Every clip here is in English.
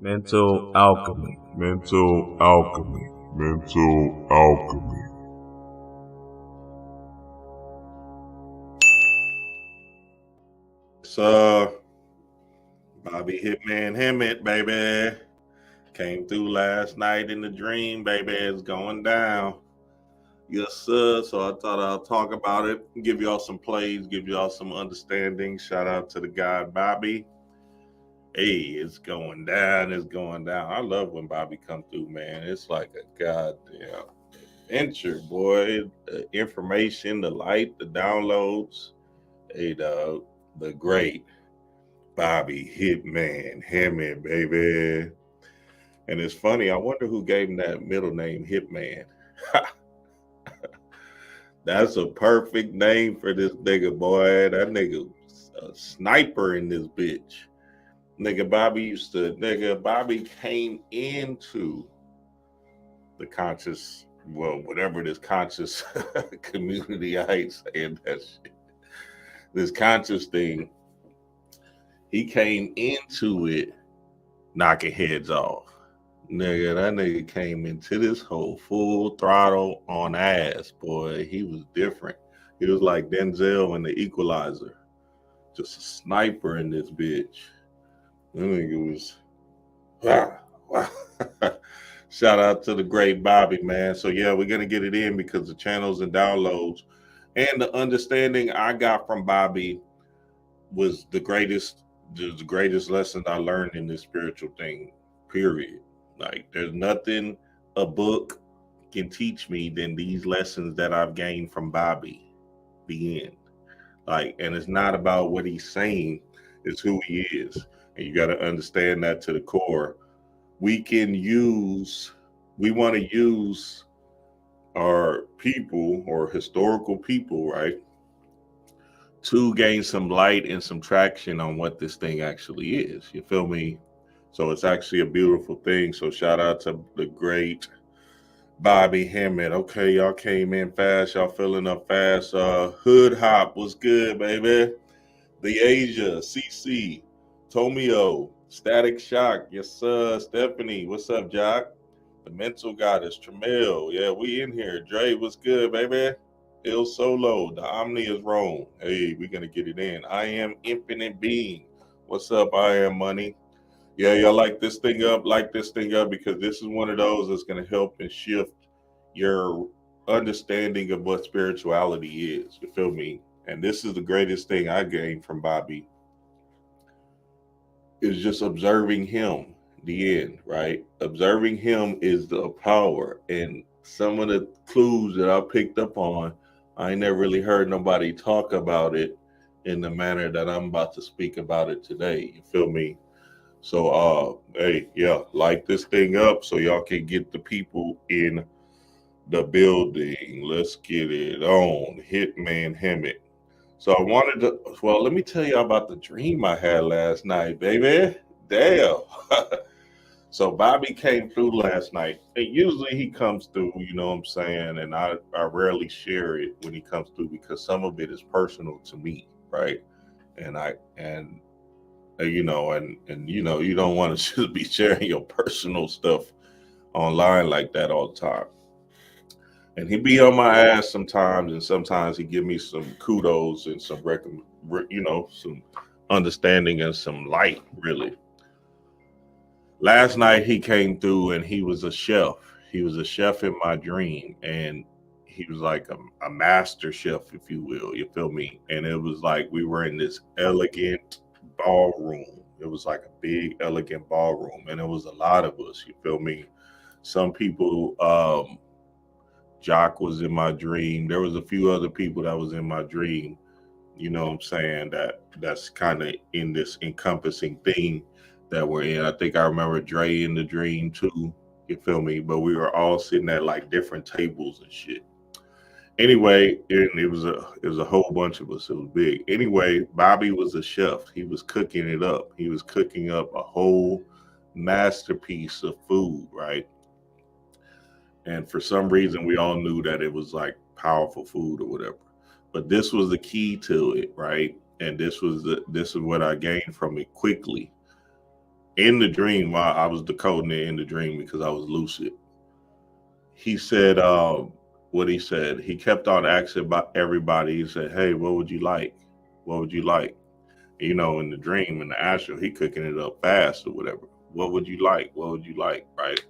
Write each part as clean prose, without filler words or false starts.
Mental alchemy. Mental alchemy. Mental alchemy. So, Bobby HITMAN Hemmitt, baby. Came through last night in the dream, baby. It's going down. Yes, sir. So I thought I'll talk about it, give y'all some plays, give y'all some understanding. Shout out to the God, Bobby. Hey, it's going down. It's going down. I love when Bobby come through, man. It's like a goddamn adventure, boy. The information, the light, the downloads. Hey, the great Bobby HITMAN Hemmitt, baby. And it's funny, I wonder who gave him that middle name, Hitman. That's a perfect name for this nigga, boy. That nigga a sniper in this bitch. Bobby came into the conscious, well, whatever this conscious community, I hate saying that shit. This conscious thing, he came into it knocking heads off. Nigga, that nigga came into this whole full throttle on ass, boy. He was different. He was like Denzel in The Equalizer. Just a sniper in this bitch. That nigga was, wow. Shout out to the great Bobby, man. So yeah, we're going to get it in because the channels and downloads and the understanding I got from Bobby was the greatest lesson I learned in this spiritual thing, period. Like, there's nothing a book can teach me than these lessons that I've gained from Bobby. The end. Like, and it's not about what he's saying, it's who he is. And you got to understand that to the core. We want to use our people or historical people, right, to gain some light and some traction on what this thing actually is. You feel me? So it's actually a beautiful thing. So shout out to the great Bobby Hemmitt. Okay, y'all came in fast. Y'all filling up fast. Hood Hop was good, baby. The Asia, CC, Tomio, Static Shock. Yes, sir. Stephanie, what's up, Jock? The Mental Goddess, Tramiel. Yeah, we in here. Dre, what's good, baby? Il Solo, the Omni is Rome. Hey, we're going to get it in. I am Infinite Being. What's up, I am Money? Yeah, y'all like this thing up because this is one of those that's going to help and shift your understanding of what spirituality is. You feel me? And this is the greatest thing I gained from Bobby is just observing him, the end, right? Observing him is the power. And some of the clues that I picked up on, I ain't never really heard nobody talk about it in the manner that I'm about to speak about it today. You feel me? So, hey, yeah, light this thing up so y'all can get the people in the building. Let's get it on. HITMAN Hemmitt. So I wanted to, well, let me tell you about the dream I had last night, baby. Damn. So Bobby came through last night. And usually he comes through, you know what I'm saying? And I rarely share it when he comes through because some of it is personal to me, right? And you know, you don't want to just be sharing your personal stuff online like that all the time. And he be on my ass sometimes, and sometimes he give me some kudos and some some understanding and some light, really. Last night he came through and he was a chef. He was a chef in my dream, and he was like a master chef, if you will. You feel me? And it was like we were in this elegant ballroom. It was like a big, elegant ballroom, and it was a lot of us. You feel me? Some people, Jock was in my dream. There was a few other people that was in my dream. You know what I'm saying? That's kind of in this encompassing thing that we're in. I think I remember Dre in the dream too. You feel me? But we were all sitting at like different tables and shit. Anyway, it was a whole bunch of us. It was big. Anyway, Bobby was a chef. He was cooking it up. He was cooking up a whole masterpiece of food, right? And for some reason, we all knew that it was like powerful food or whatever. But this was the key to it, right? And this is what I gained from it quickly. in the dream, I was decoding it in the dream because I was lucid. He said, what he said, he kept on asking about everybody. He said, hey, what would you like? What would you like? You know, in the dream, in the astral, he cooking it up fast or whatever. What would you like? What would you like? Right?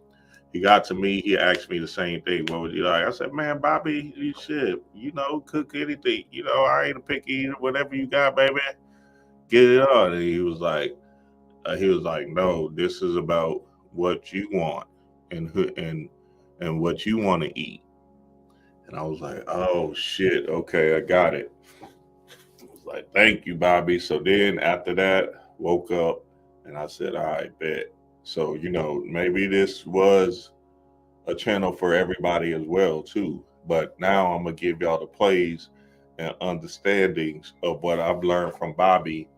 He got to me, he asked me the same thing. What would you like? I said, man, Bobby, you should, you know, cook anything. You know, I ain't a picky eater. Whatever you got, baby, get it on. And he was like, no, this is about what you want and and what you want to eat. And I was like, oh shit, okay, I got it. I was like, thank you, Bobby. So then after that, woke up and I said, all right, bet. So, you know, maybe this was a channel for everybody as well too. But now I'm gonna give y'all the plays and understandings of what I've learned from Bobby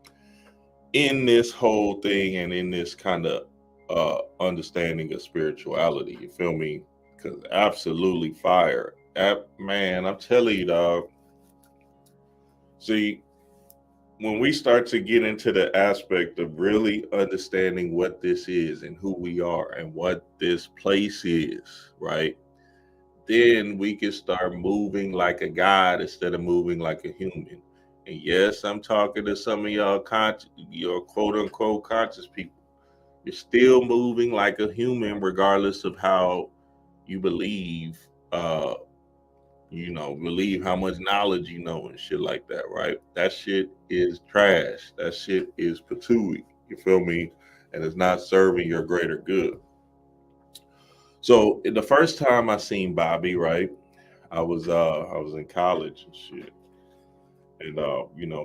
in this whole thing and in this kind of understanding of spirituality. You feel me? Because absolutely fire. Man, I'm telling you, dog. See, when we start to get into the aspect of really understanding what this is and who we are and what this place is, right? Then we can start moving like a god instead of moving like a human. And yes, I'm talking to some of y'all your quote unquote conscious people. You're still moving like a human, regardless of how you believe, believe how much knowledge you know and shit like that, right? That shit is trash. That shit is patooey. You feel me? And it's not serving your greater good. So the first time I seen Bobby, right, I was in college and shit. And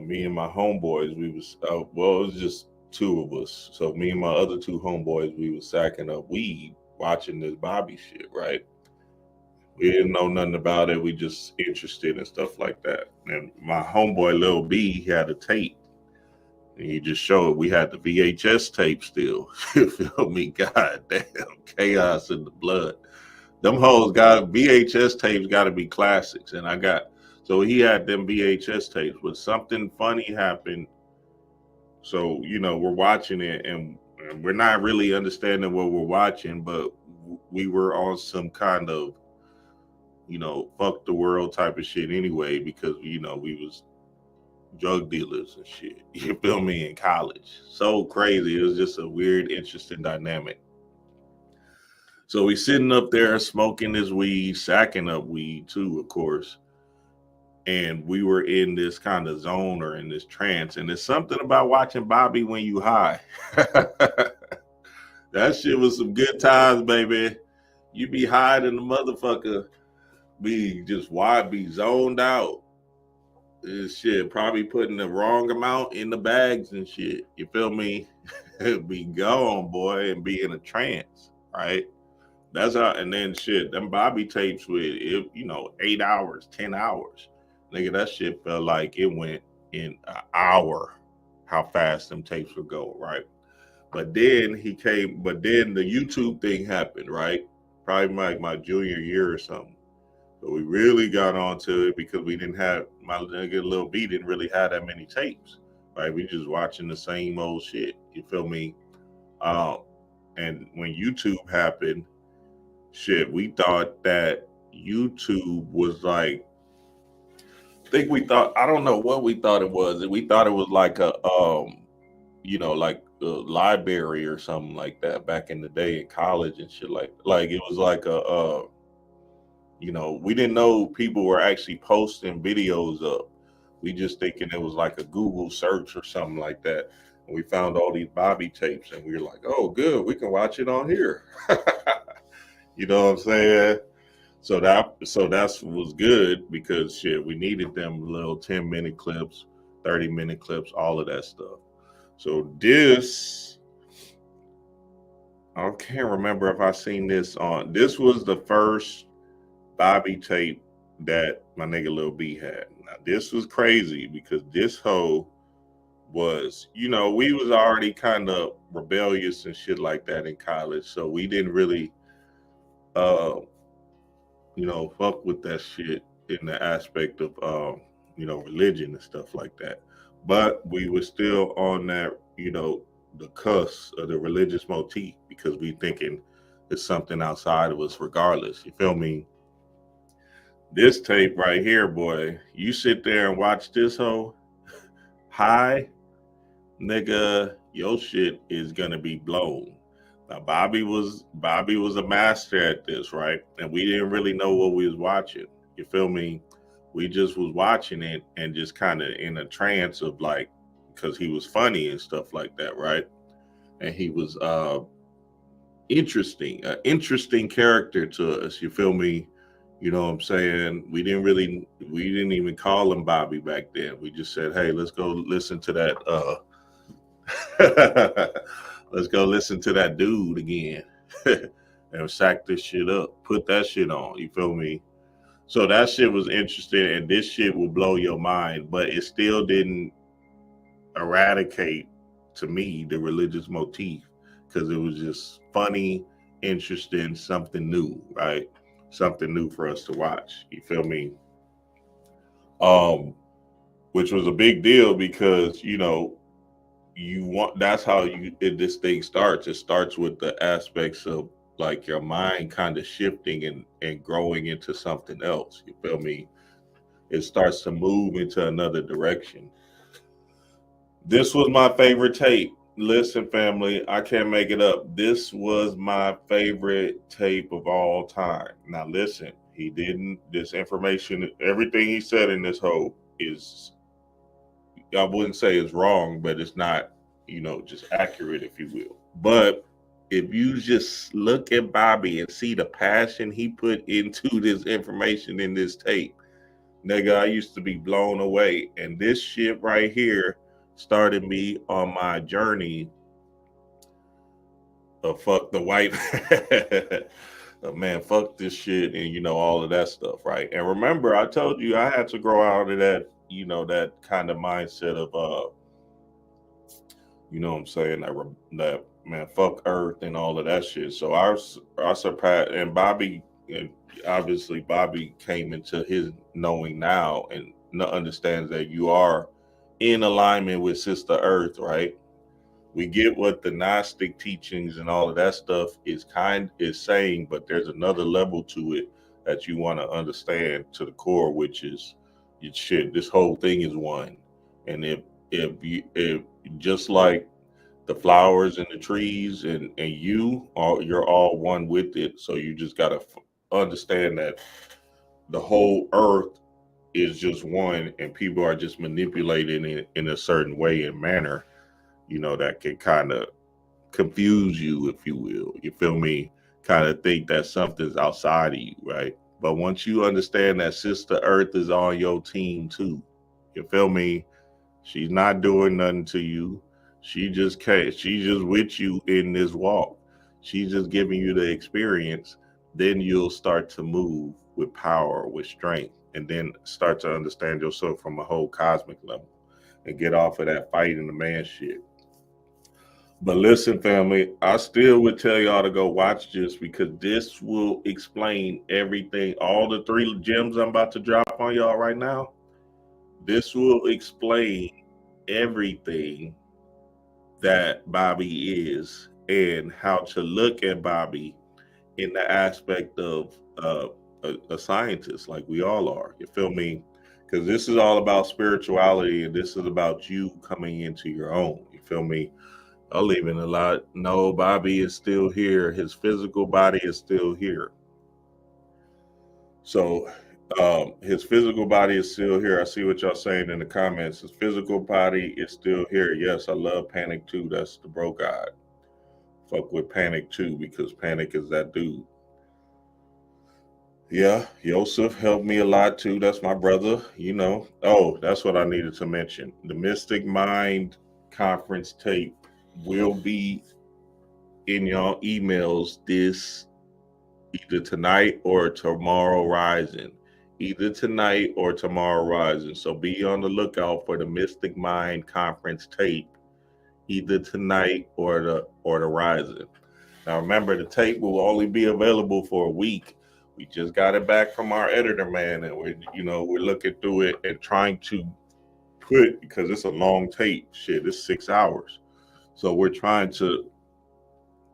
me and my homeboys, we was it was just two of us. So me and my other two homeboys, we was sacking up weed watching this Bobby shit, right? We didn't know nothing about it. We just interested and stuff like that. And my homeboy Lil B, he had a tape. And he just showed we had the VHS tape still. You feel me? God damn, chaos in the blood. Them hoes got VHS tapes gotta be classics. And so he had them VHS tapes, but something funny happened. So, we're watching it and we're not really understanding what we're watching, but we were on some kind of fuck the world type of shit anyway, because we was drug dealers and shit. You feel me? In college. So crazy. It was just a weird, interesting dynamic. So we sitting up there smoking this weed, sacking up weed too, of course. And we were in this kind of zone or in this trance. And there's something about watching Bobby when you high. That shit was some good times, baby. You be high than the motherfucker. Be zoned out. This shit probably putting the wrong amount in the bags and shit. You feel me? Be gone, boy, and be in a trance, right? That's how. And then shit, them Bobby tapes with it, 8 hours, 10 hours. Nigga, that shit felt like it went in an hour. How fast them tapes would go, right? But then the YouTube thing happened, right? Probably like my junior year or something. So we really got onto it because we didn't have, my nigga Lil B didn't really have that many tapes, right? We just watching the same old shit. You feel me? And when YouTube happened, shit, we thought that YouTube was like, I don't know what we thought it was. We thought it was like like a library or something like that back in the day in college and shit like it was like we didn't know people were actually posting videos up. We just thinking it was like a Google search or something like that. And we found all these Bobby tapes and we were like, oh, good, we can watch it on here. You know what I'm saying? So that was good because shit, we needed them little 10-minute clips, 30-minute clips, all of that stuff. So I can't remember if I seen this was the first Bobby tape that my nigga Lil B had. Now this was crazy because this hoe was, we was already kind of rebellious and shit like that in college. So we didn't really fuck with that shit in the aspect of religion and stuff like that. But we were still on that, the cusp of the religious motif because we thinking it's something outside of us regardless. You feel me? This tape right here, boy, you sit there and watch this whole high, nigga, your shit is gonna be blown. Now Bobby was a master at this, right? And we didn't really know what we was watching. You feel me? We just was watching it and just kind of in a trance of like, because he was funny and stuff like that, right? And he was interesting, an interesting character to us. You feel me? You know what I'm saying? We didn't even call him Bobby back then. We just said, hey, let's go listen to that. Let's go listen to that dude again and sack this shit up. Put that shit on. You feel me? So that shit was interesting, and this shit will blow your mind, but it still didn't eradicate to me the religious motif because it was just funny, interesting, something new, right? Something new for us to watch. You feel me? Which was a big deal because, you know, that's how this thing starts. It starts with the aspects of like your mind kind of shifting and growing into something else. You feel me? It starts to move into another direction. This was my favorite tape. Listen, family, I can't make it up. This was my favorite tape of all time. Now, listen, this information, everything he said in this whole is, I wouldn't say it's wrong, but it's not, you know, just accurate, if you will. But if you just look at Bobby and see the passion he put into this information in this tape, nigga, I used to be blown away. And this shit right here started me on my journey of fuck the white man, fuck this shit, and you know, all of that stuff, right? And remember, I told you I had to grow out of that, you know, that kind of mindset of you know what I'm saying, that man, fuck Earth and all of that shit. So I surpassed, and Bobby, and obviously Bobby came into his knowing now and understands that you are in alignment with Sister Earth, right? We get what the Gnostic teachings and all of that stuff is saying, but there's another level to it that you want to understand to the core, which is shit. This whole thing is one, and if just like the flowers and the trees and you're all one with it. So you just gotta understand that the whole earth is just one, and people are just manipulating it in a certain way and manner, you know, that can kind of confuse you, if you will. You feel me? Kind of think that something's outside of you, right? But once you understand that Sister Earth is on your team too, you feel me? She's not doing nothing to you. She's just with you in this walk. She's just giving you the experience. Then you'll start to move with power, with strength, and then start to understand yourself from a whole cosmic level and get off of that fighting the man shit. But listen, family, I still would tell y'all to go watch this because this will explain everything. All the 3 gems I'm about to drop on y'all right now, this will explain everything that Bobby is and how to look at Bobby in the aspect of a scientist like we all are. You feel me? Because this is all about spirituality and this is about you coming into your own. You feel me? I'll even a lot. No, Bobby is still here. His physical body is still here. So his physical body is still here. I see what y'all saying in the comments. His physical body is still here. Yes, I love Panic too. That's the bro god. Fuck with Panic too, because Panic is that dude. Yeah, Yosef helped me a lot too. That's my brother, you know. Oh, that's what I needed to mention. The Mystic Mind conference tape will be in y'all emails this either tonight or tomorrow rising. Either tonight or tomorrow rising. So be on the lookout for the Mystic Mind conference tape, either tonight or the rising. Now remember, the tape will only be available for a week. We just got it back from our editor, man, and we're looking through it and trying to put, because it's a long tape. Shit, it's 6 hours. So we're trying to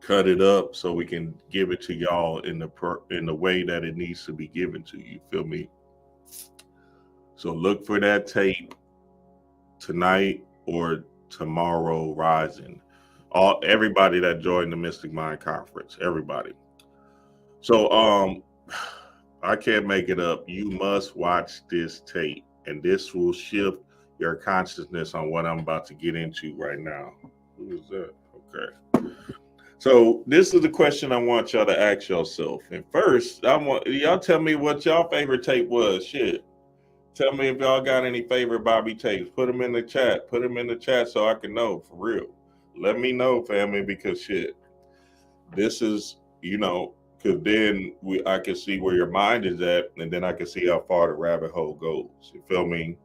cut it up so we can give it to y'all in the way that it needs to be given to you. Feel me? So look for that tape tonight or tomorrow rising. Everybody that joined the Mystic Mind Conference, everybody. So I can't make it up. You must watch this tape, and this will shift your consciousness on what I'm about to get into right now. Who is that? Okay. So this is the question I want y'all to ask yourself. And first, I want y'all tell me what y'all favorite tape was. Shit. Tell me if y'all got any favorite Bobby tapes. Put them in the chat. Put them in the chat so I can know, for real. Let me know, family, because shit, this is, because then I can see where your mind is at, and then I can see how far the rabbit hole goes. You feel me?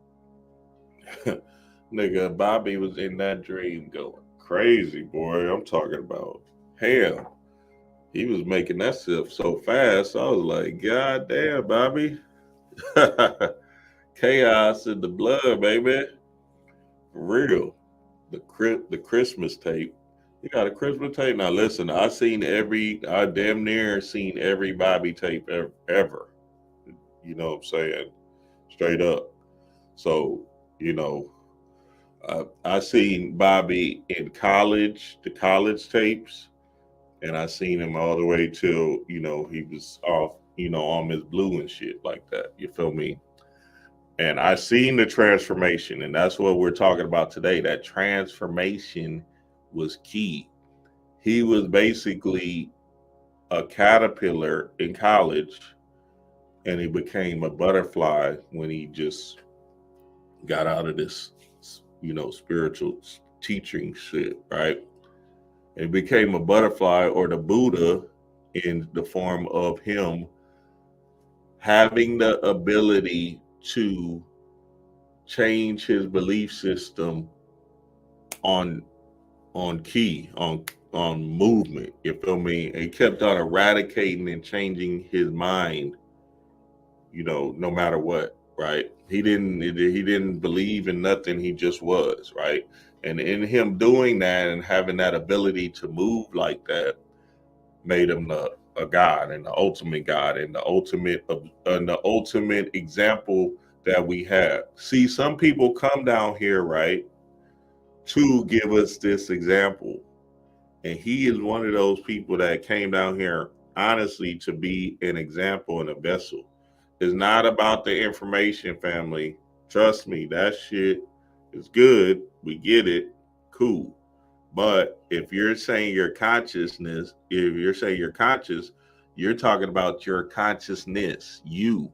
Nigga, Bobby was in that dream going crazy, boy. I'm talking about hell. He was making that stuff so fast. I was like, God damn, Bobby. Chaos in the blood, baby. For real. The Christmas tape. You got a Christmas tape? Now listen, I damn near seen every Bobby tape ever. You know what I'm saying? Straight up. So, I seen Bobby in college, the college tapes, and I seen him all the way till, he was off, on Miss Blue and shit like that. You feel me? And I seen the transformation, and that's what we're talking about today. That transformation was key. He was basically a caterpillar in college, and he became a butterfly when he just got out of this, spiritual teaching shit, right? And he became a butterfly, or the Buddha, in the form of him having the ability to change his belief system on key, on movement. You feel me? And he kept on eradicating and changing his mind, no matter what, right? He didn't believe in nothing, he just was, right? And in him doing that and having that ability to move like that made him a god, and the ultimate god, and the ultimate example that we have. See, some people come down here, right, to give us this example. And he is one of those people that came down here, honestly, to be an example and a vessel. It's not about the information, family. Trust me, that shit is good. We get it. Cool. But if you're saying your consciousness, if you're saying you're conscious, you're talking about your consciousness, you.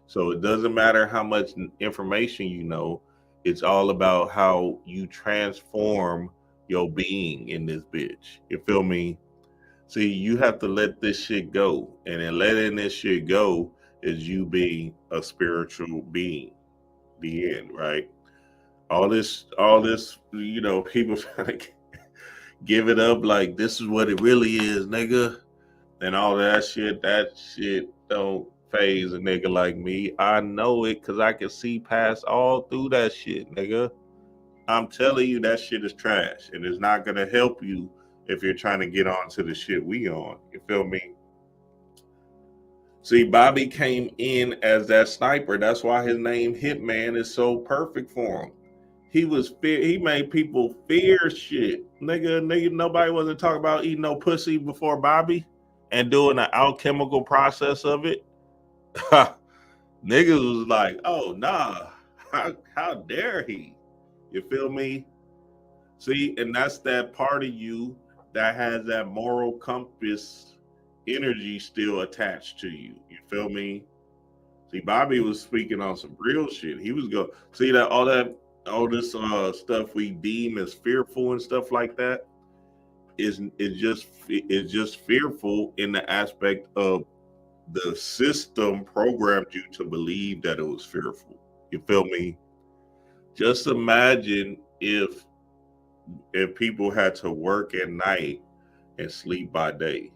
So it doesn't matter how much information you know. It's all about how you transform your being in this bitch. You feel me? See, you have to let this shit go. And in letting this shit go is you being a spiritual being. The end, right? All this, people trying to give it up like this is what it really is, nigga. And all that shit don't phase a nigga like me. I know it because I can see past all through that shit, nigga. I'm telling you, that shit is trash, and it's not gonna help you if you're trying to get on to the shit we on. You feel me? See, Bobby came in as that sniper. That's why his name Hitman is so perfect for him. He made people fear shit. Nigga, nobody wasn't talking about eating no pussy before Bobby and doing an alchemical process of it. Niggas was like, oh nah, how dare he? You feel me? See, and that's that part of you that has that moral compass energy still attached to you. You feel me? See, Bobby was speaking on some real shit. He was go see that all this stuff we deem as fearful and stuff like that is just fearful in the aspect of the system programmed you to believe that it was fearful. You feel me? Just imagine if people had to work at night and sleep by day.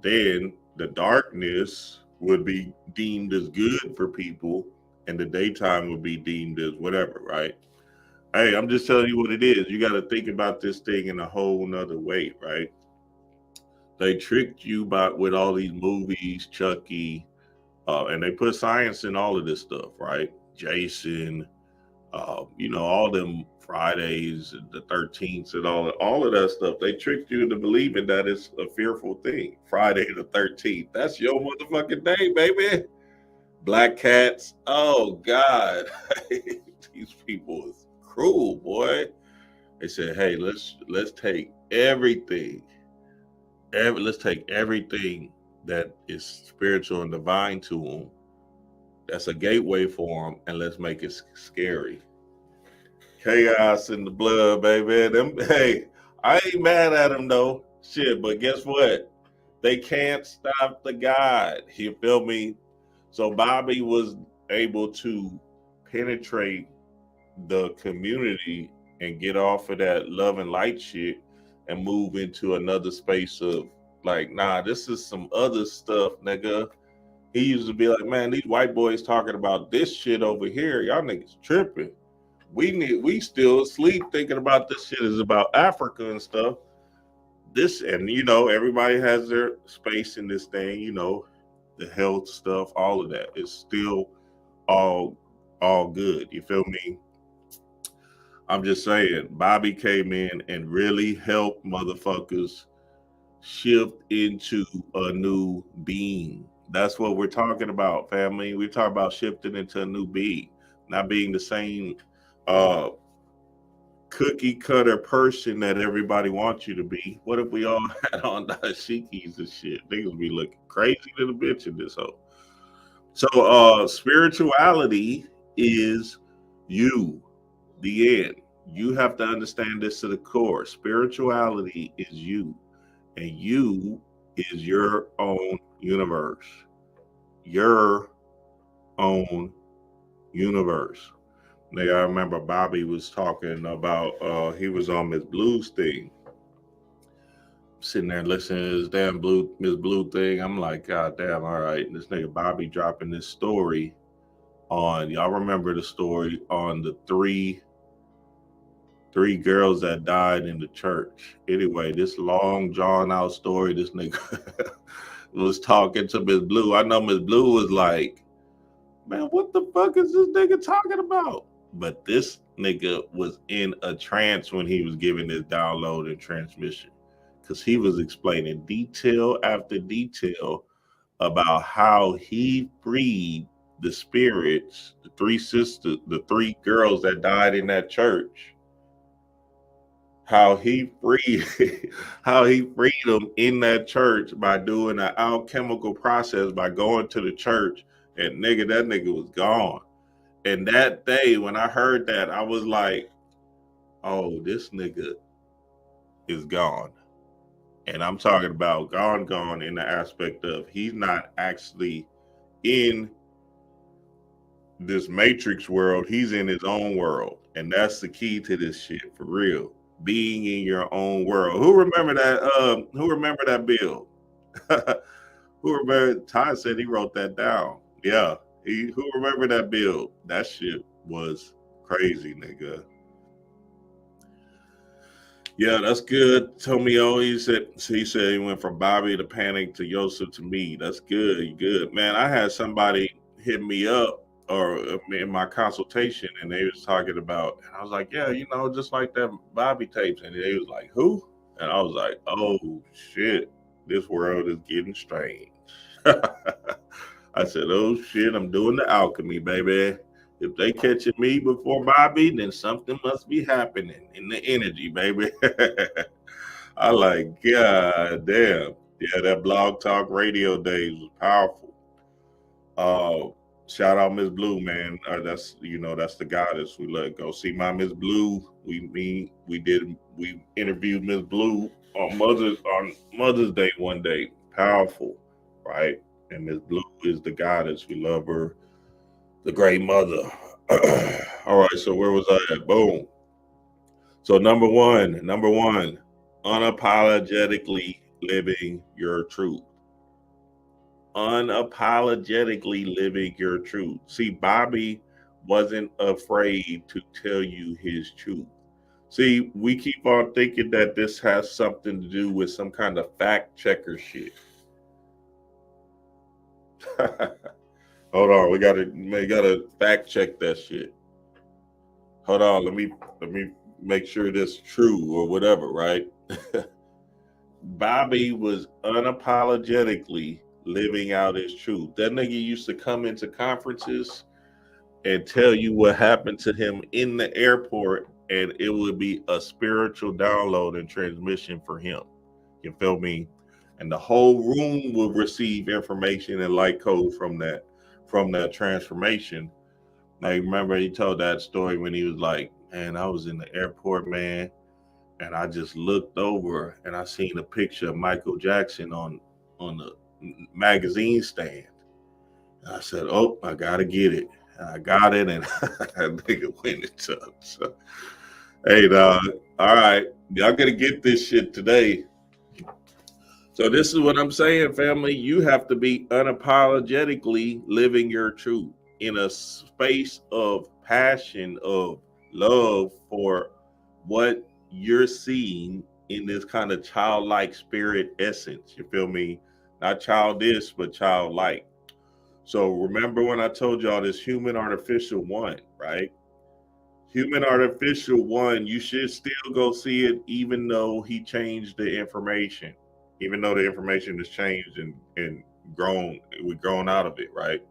Then the darkness would be deemed as good for people, and the daytime would be deemed as whatever, right? Hey, I'm just telling you what it is. You got to think about this thing in a whole nother way, right? They tricked you with all these movies, Chucky, and they put science in all of this stuff, right? Jason, all them Fridays, the 13th, and all of that stuff. They tricked you into believing that it's a fearful thing. Friday the 13th. That's your motherfucking day, baby. Black cats. Oh God, these people is cruel, boy. They said, hey, let's take everything. Let's take everything that is spiritual and divine to them. That's a gateway for them, and let's make it scary. Chaos in the blood, baby. Hey, I ain't mad at them though. Shit, but guess what? They can't stop the God. You feel me? So Bobby was able to penetrate the community and get off of that love and light shit and move into another space of like, nah, this is some other stuff, nigga. He used to be like, man, these white boys talking about this shit over here. Y'all niggas tripping. We still asleep thinking about this shit is about Africa and stuff. This, and everybody has their space in this thing, the health stuff, all of that is still all good. You feel me? I'm just saying, Bobby came in and really helped motherfuckers shift into a new being. That's what we're talking about, family. We're talking about shifting into a new being, not being the same cookie cutter person that everybody wants you to be. What if we all had on dashikis and shit? They gonna be looking crazy to the bitch in this hole. So spirituality is you, the end. You have to understand this to the core. Spirituality is you, and you is your own universe. Your own universe. Nigga, I remember Bobby was talking about he was on Miss Blue's thing. Sitting there listening to this damn Miss Blue thing. I'm like, God damn, all right. And this nigga Bobby dropping this story on, y'all remember the story on the three girls that died in the church. Anyway, this long drawn out story, this nigga was talking to Miss Blue. I know Miss Blue was like, man, what the fuck is this nigga talking about? But this nigga was in a trance when he was giving this download and transmission, because he was explaining detail after detail about how he freed the spirits, the three sisters, the three girls that died in that church. How he freed them in that church by doing an alchemical process, by going to the church, and that nigga was gone. And that day when I heard that, I was like, oh, this nigga is gone. And I'm talking about gone in the aspect of he's not actually in this matrix world. He's in his own world. And that's the key to this shit, for real. Being in your own world. Who remember that bill? Who remember? Todd said he wrote that down. Yeah. Who remember that bill? That shit was crazy, nigga. Yeah, that's good. Tomio, he said he went from Bobby to Panic to Yosef to me. That's good. Good. Man, I had somebody hit me up or in my consultation, and they was talking about, and I was like, yeah, just like that Bobby tapes. And they was like, who? And I was like, oh shit, this world is getting strange. I said, oh shit, I'm doing the alchemy, baby. If they catching me before Bobby, then something must be happening in the energy, baby. I like, God damn. Yeah, that Blog Talk Radio days was powerful. Shout out Miss Blue, man. That's the goddess. We let go see my Miss Blue. We interviewed Miss Blue on Mother's Day one day. Powerful, right? And Miss Blue is the goddess. We love her. The great mother. All right, so where was I at? Boom. So number one, unapologetically living your truth. Unapologetically living your truth. See, Bobby wasn't afraid to tell you his truth. See, we keep on thinking that this has something to do with some kind of fact checker shit. Hold on, we gotta fact check that shit. Hold on, let me make sure that's true or whatever, right? Bobby was unapologetically living out his truth. That nigga used to come into conferences and tell you what happened to him in the airport, and it would be a spiritual download and transmission for him. You feel me? And the whole room will receive information and light codes from that transformation. Now, you remember he told that story when he was like, "Man, I was in the airport, man, and I just looked over and I seen a picture of Michael Jackson on the magazine stand. And I said, oh, I gotta get it. And I got it, and that nigga went into it. So, hey, dog, all right, y'all gonna get this shit today. So this is what I'm saying, family. You have to be unapologetically living your truth in a space of passion, of love for what you're seeing in this kind of childlike spirit essence. You feel me? Not childish, but childlike. So remember when I told y'all this human artificial one, right? Human artificial one, you should still go see it, even though he changed the information, even though the information has changed and we've grown out of it, right?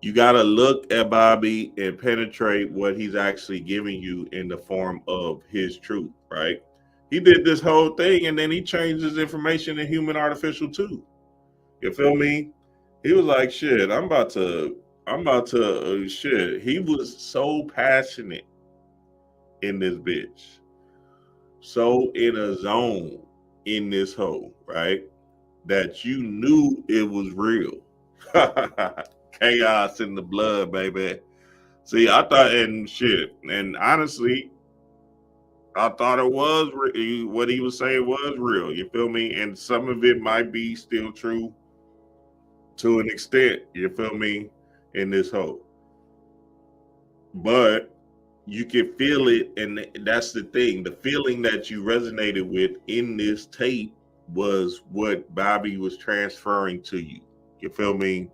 You got to look at Bobby and penetrate what he's actually giving you in the form of his truth, right? He did this whole thing and then he changed his information in human artificial too. You feel me? He was like, shit, I'm about to, shit. He was so passionate in this bitch, so in a zone in this hole, right? That you knew it was real. Chaos in the blood, baby. See, I thought, and shit, and honestly, I thought it was what he was saying was real. You feel me? And some of it might be still true to an extent. You feel me? In this hole, but you can feel it, and that's the thing. The feeling that you resonated with in this tape was what Bobby was transferring to you. You feel me?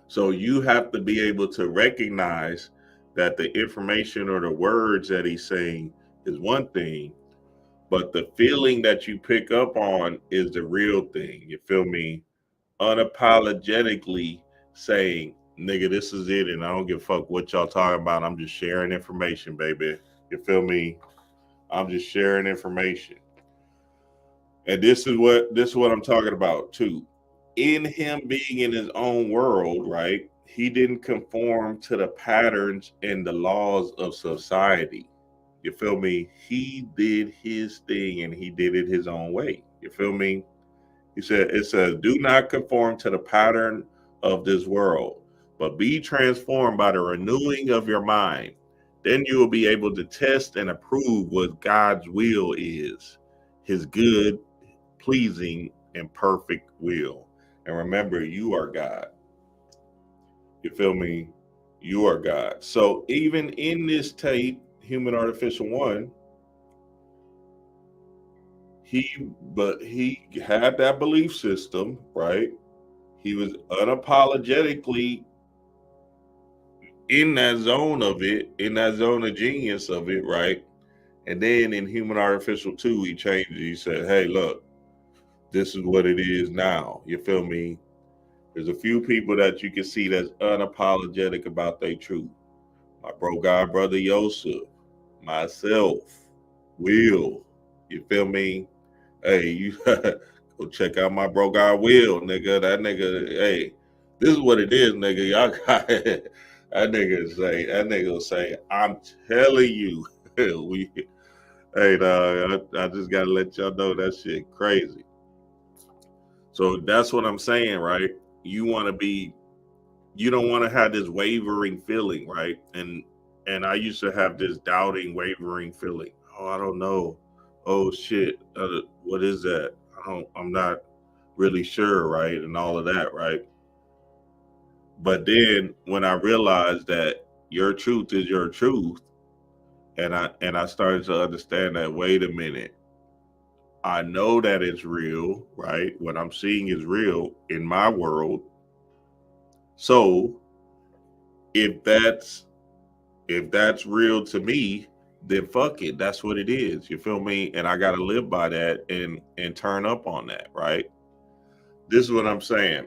So you have to be able to recognize that the information or the words that he's saying is one thing, but the feeling that you pick up on is the real thing. You feel me? Unapologetically saying, nigga, this is it, and I don't give a fuck what y'all talking about. I'm just sharing information, baby. You feel me? I'm just sharing information. And this is what I'm talking about too. In him being in his own world, right? He didn't conform to the patterns and the laws of society. You feel me? He did his thing and he did it his own way. You feel me? It says, do not conform to the pattern of this world, but be transformed by the renewing of your mind. Then you will be able to test and approve what God's will is, his good, pleasing, and perfect will. And remember, you are God. You feel me? You are God. So even in this tape, Human Artificial One, he had that belief system, right? He was unapologetically in that zone of it, in that zone of genius of it, right? And then in Human Artificial 2, he changed it. He said, hey, look, this is what it is now. You feel me? There's a few people that you can see that's unapologetic about their truth. My God brother Yosef, myself, Will. You feel me? Hey, you go check out my God Will, nigga. That nigga, hey, this is what it is, nigga. Y'all got it. That nigga will say, I'm telling you, hey, dog, I just gotta let y'all know that shit crazy. So that's what I'm saying, right? You don't want to have this wavering feeling, right? And I used to have this doubting, wavering feeling. Oh, I don't know. Oh shit, what is that? I'm not really sure, right? And all of that, right? But then when I realized that your truth is your truth, and I started to understand that, wait a minute, I know that it's real, right? What I'm seeing is real in my world. So if that's real to me, then fuck it. That's what it is. You feel me? And I gotta live by that and turn up on that, right? This is what I'm saying.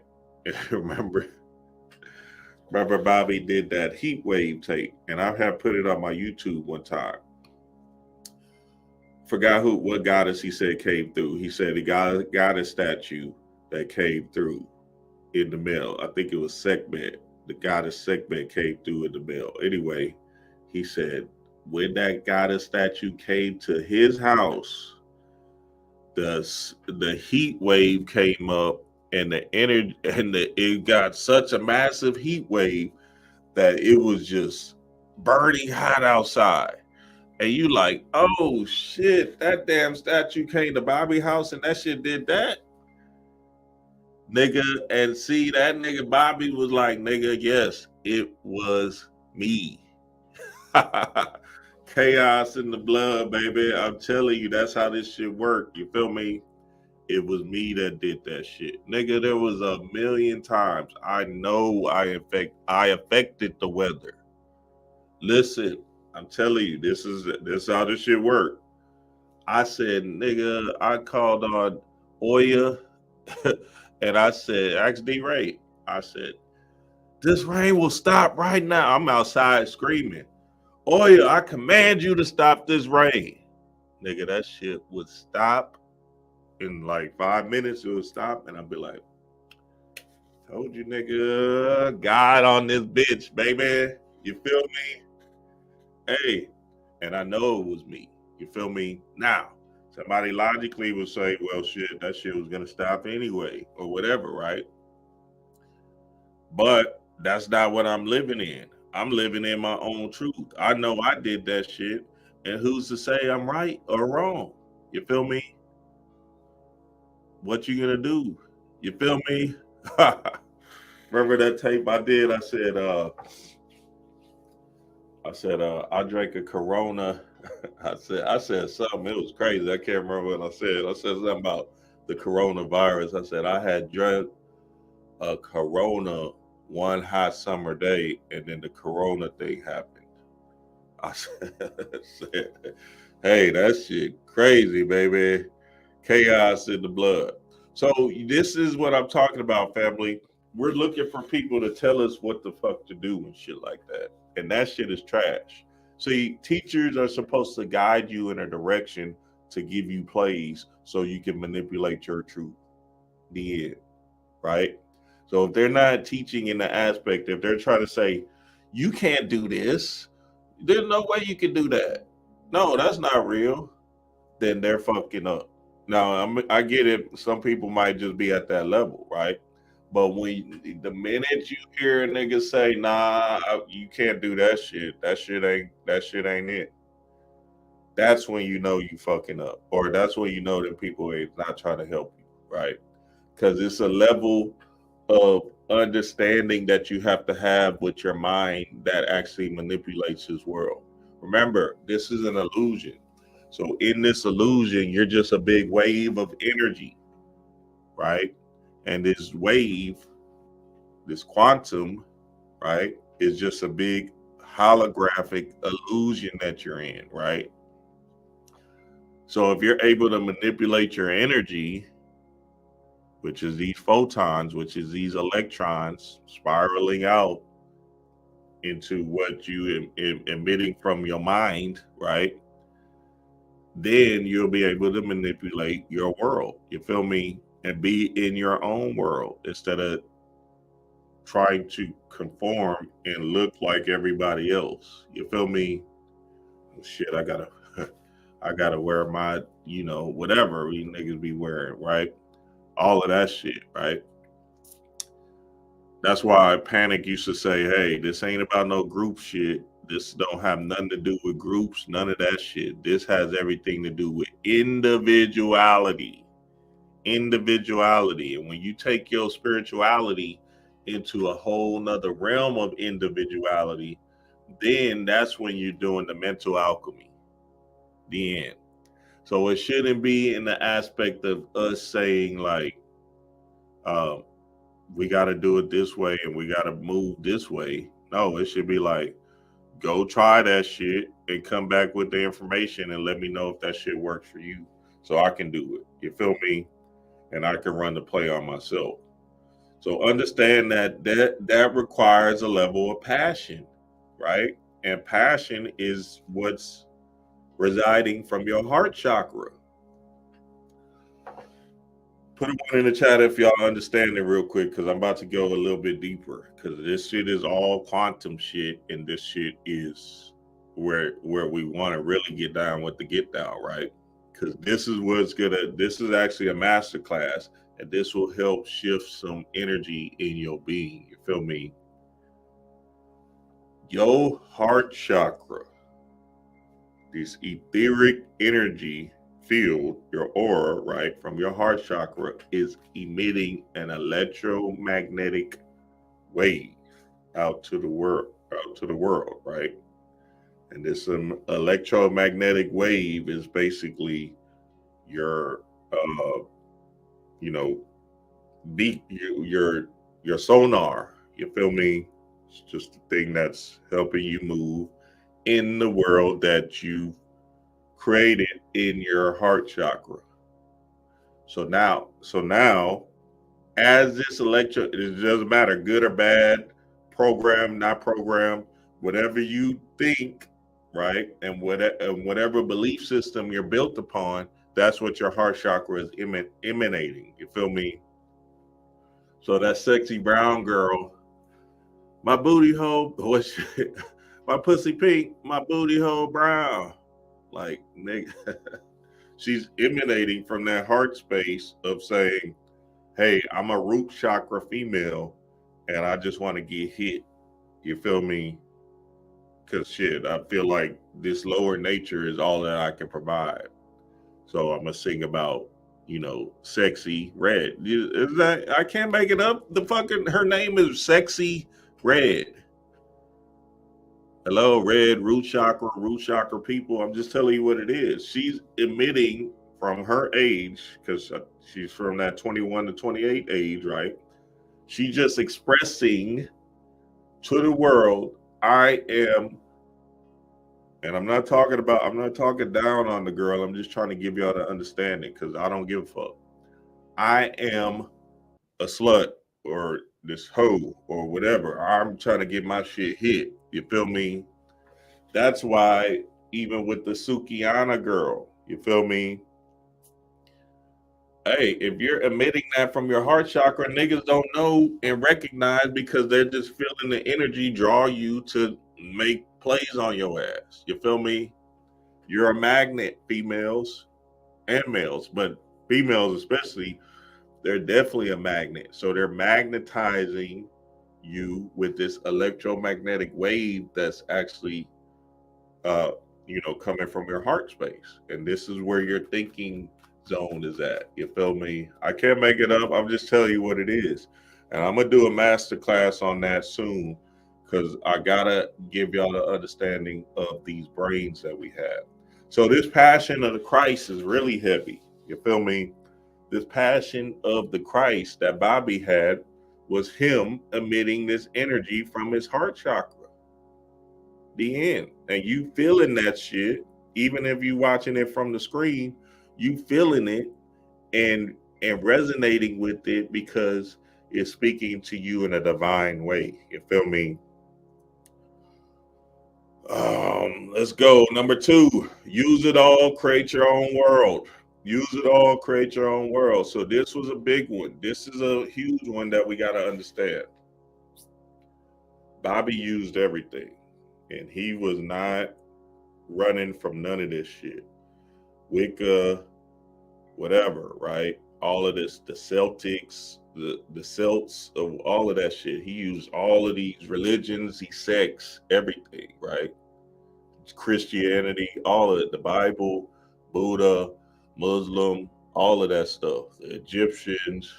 remember Bobby did that heat wave tape, and I have put it on my YouTube one time. Forgot what goddess he said came through. He said the goddess statue that came through in the mail. I think it was Sekhmet. The goddess Sekhmet came through in the mail. Anyway, he said when that goddess statue came to his house, the heat wave came up, and the energy it got such a massive heat wave that it was just burning hot outside. And you like, oh shit, that damn statue came to Bobby house and that shit did that? Nigga, and see that nigga Bobby was like, nigga, yes, it was me. Chaos in the blood, baby. I'm telling you, that's how this shit worked. You feel me? It was me that did that shit. Nigga, there was a million times. I know I affected the weather. Listen, I'm telling you, this is how this shit worked. I said, nigga, I called on Oya and I said, ask D Ray. I said, this rain will stop right now. I'm outside screaming, Oya, I command you to stop this rain. Nigga, that shit would stop in like 5 minutes. It would stop, and I'd be like, told you, nigga, God on this bitch, baby. You feel me? Hey, and I know it was me. You feel me? Now, somebody logically would say, well, shit, that shit was going to stop anyway, or whatever, right? But that's not what I'm living in. I'm living in my own truth. I know I did that shit, and who's to say I'm right or wrong? You feel me? What you gonna do? You feel me? Remember that tape I did? I said, I drank a Corona. I said something. It was crazy. I can't remember what I said. I said something about the coronavirus. I said I had drunk a Corona one hot summer day, and then the Corona thing happened. I said, hey, that shit crazy, baby. Chaos in the blood. So this is what I'm talking about, family. We're looking for people to tell us what the fuck to do and shit like that. And that shit is trash. See, teachers are supposed to guide you in a direction to give you plays so you can manipulate your truth. The end. Right? So if they're not teaching in the aspect, if they're trying to say, you can't do this, there's no way you can do that. No, that's not real. Then they're fucking up. Now, I get it. Some people might just be at that level, right? But the minute you hear a nigga say, nah, you can't do that shit, that shit ain't it. That's when you know you fucking up. Or that's when you know that people are not trying to help you, right? Because it's a level of understanding that you have to have with your mind that actually manipulates his world. Remember, this is an illusion. So in this illusion, you're just a big wave of energy, right? And this wave, this quantum, right, is just a big holographic illusion that you're in, right? So if you're able to manipulate your energy, which is these photons, which is these electrons spiraling out into what you emitting from your mind, right? Then you'll be able to manipulate your world. You feel me? And be in your own world instead of trying to conform and look like everybody else. You feel me? Shit, I gotta wear my, whatever you niggas be wearing, right? All of that shit, right? That's why Panic used to say, hey, this ain't about no group shit. This don't have nothing to do with groups, none of that shit. This has everything to do with individuality. And when you take your spirituality into a whole nother realm of individuality, then that's when you're doing the mental alchemy. The end. So it shouldn't be in the aspect of us saying like, um, we got to do it this way and we got to move this way. No, it should be like, go try that shit and come back with the information and let me know if that shit works for you so I can do it. You feel me? And I can run the play on myself. So understand that requires a level of passion, right? And passion is what's residing from your heart chakra. Put a one in the chat if y'all understand it real quick, because I'm about to go a little bit deeper. Because this shit is all quantum shit, and this shit is where we want to really get down with the get down, right? Because this is actually a master class, and this will help shift some energy in your being. You feel me? Your heart chakra, this etheric energy field, your aura, right, from your heart chakra is emitting an electromagnetic wave out to the world, right? And this electromagnetic wave is basically your you know, your sonar. You feel me? It's just the thing that's helping you move in the world that you've created in your heart chakra. So now, as this it doesn't matter, good or bad, program, not program, whatever you think, right, and whatever belief system you're built upon, that's what your heart chakra is emanating. You feel me? So that sexy brown girl, my booty hole, my pussy pink, my booty hole brown, like nigga. She's emanating from that heart space of saying, hey, I'm a root chakra female and I just want to get hit. You feel me? Because shit, I feel like this lower nature is all that I can provide. So I'm going to sing about, Sexy Red. Is that, I can't make it up. Her name is Sexy Red. Hello, Red, root chakra people. I'm just telling you what it is. She's emitting from her age, because she's from that 21 to 28 age, right? She's just expressing to the world, I am, and I'm not talking down on the girl. I'm just trying to give y'all the understanding, because I don't give a fuck. I am a slut or this hoe or whatever. I'm trying to get my shit hit. You feel me? That's why even with the Sukiana girl, you feel me? Hey, if you're emitting that from your heart chakra, niggas don't know and recognize because they're just feeling the energy draw you to make plays on your ass. You feel me? You're a magnet, females and males, but females especially, they're definitely a magnet. So they're magnetizing you with this electromagnetic wave that's actually coming from your heart space. And this is where your thinking zone is at. You feel me? I can't make it up. I'm just telling you what it is. And I'm going to do a master class on that soon, because I got to give y'all the understanding of these brains that we have. So this passion of the Christ is really heavy. You feel me? This passion of the Christ that Bobby had was him emitting this energy from his heart chakra. The end. And you feeling that shit, even if you watching it from the screen, you feeling it and resonating with it because it's speaking to you in a divine way. You feel me? Let's go. Number 2, use it all, create your own world. Use it all, create your own world. So this was a big one. This is a huge one that we got to understand. Bobby used everything. And he was not running from none of this shit. Wicca, whatever, right? All of this, the Celtics, the Celts, of all of that shit. He used all of these religions, sects, everything, right? Christianity, all of it, the Bible, Buddha, Muslim, all of that stuff. The Egyptians,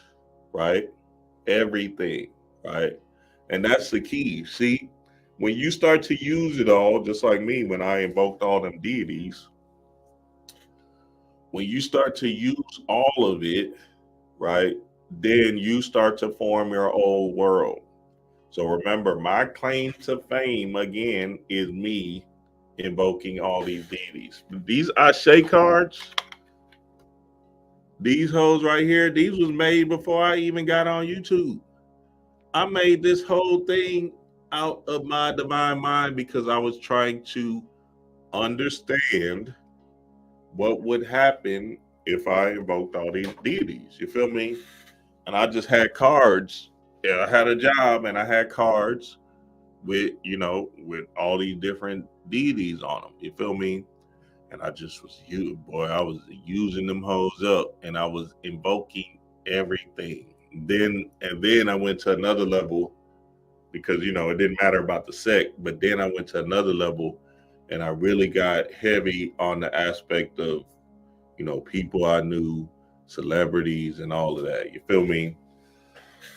right? Everything, right? And that's the key. See, when you start to use it all, just like me, when I invoked all them deities, when you start to use all of it, right, then you start to form your own world. So remember, my claim to fame again is me invoking all these deities. These Ashe cards, these hoes right here, these was made before I even got on YouTube. I made this whole thing out of my divine mind because I was trying to understand what would happen if I invoked all these deities. You feel me? And I just had cards. Yeah, I had a job and I had cards with, with all these different deities on them. You feel me? And I just was I was using them hoes up and I was invoking everything. Then I went to another level because it didn't matter about the sect, but then I went to another level and I really got heavy on the aspect of, people I knew, celebrities and all of that. You feel me?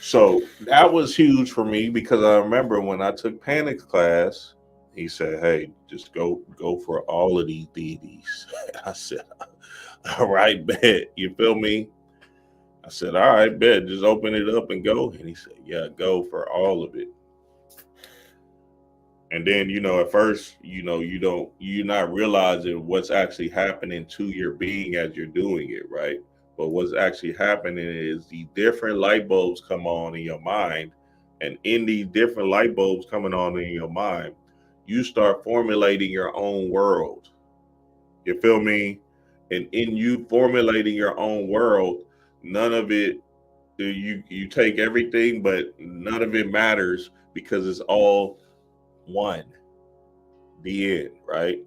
So that was huge for me because I remember when I took Panic's class, he said, "Hey, just go for all of these deities." I said, "All right, bet." You feel me? I said, "All right, bet. Just open it up and go." And he said, "Yeah, go for all of it." And then, at first, you're not realizing what's actually happening to your being as you're doing it, right? But what's actually happening is the different light bulbs come on in your mind. And in these different light bulbs coming on in your mind, you start formulating your own world. You feel me? And in you formulating your own world, none of it, you take everything, but none of it matters because it's all one. The end, right?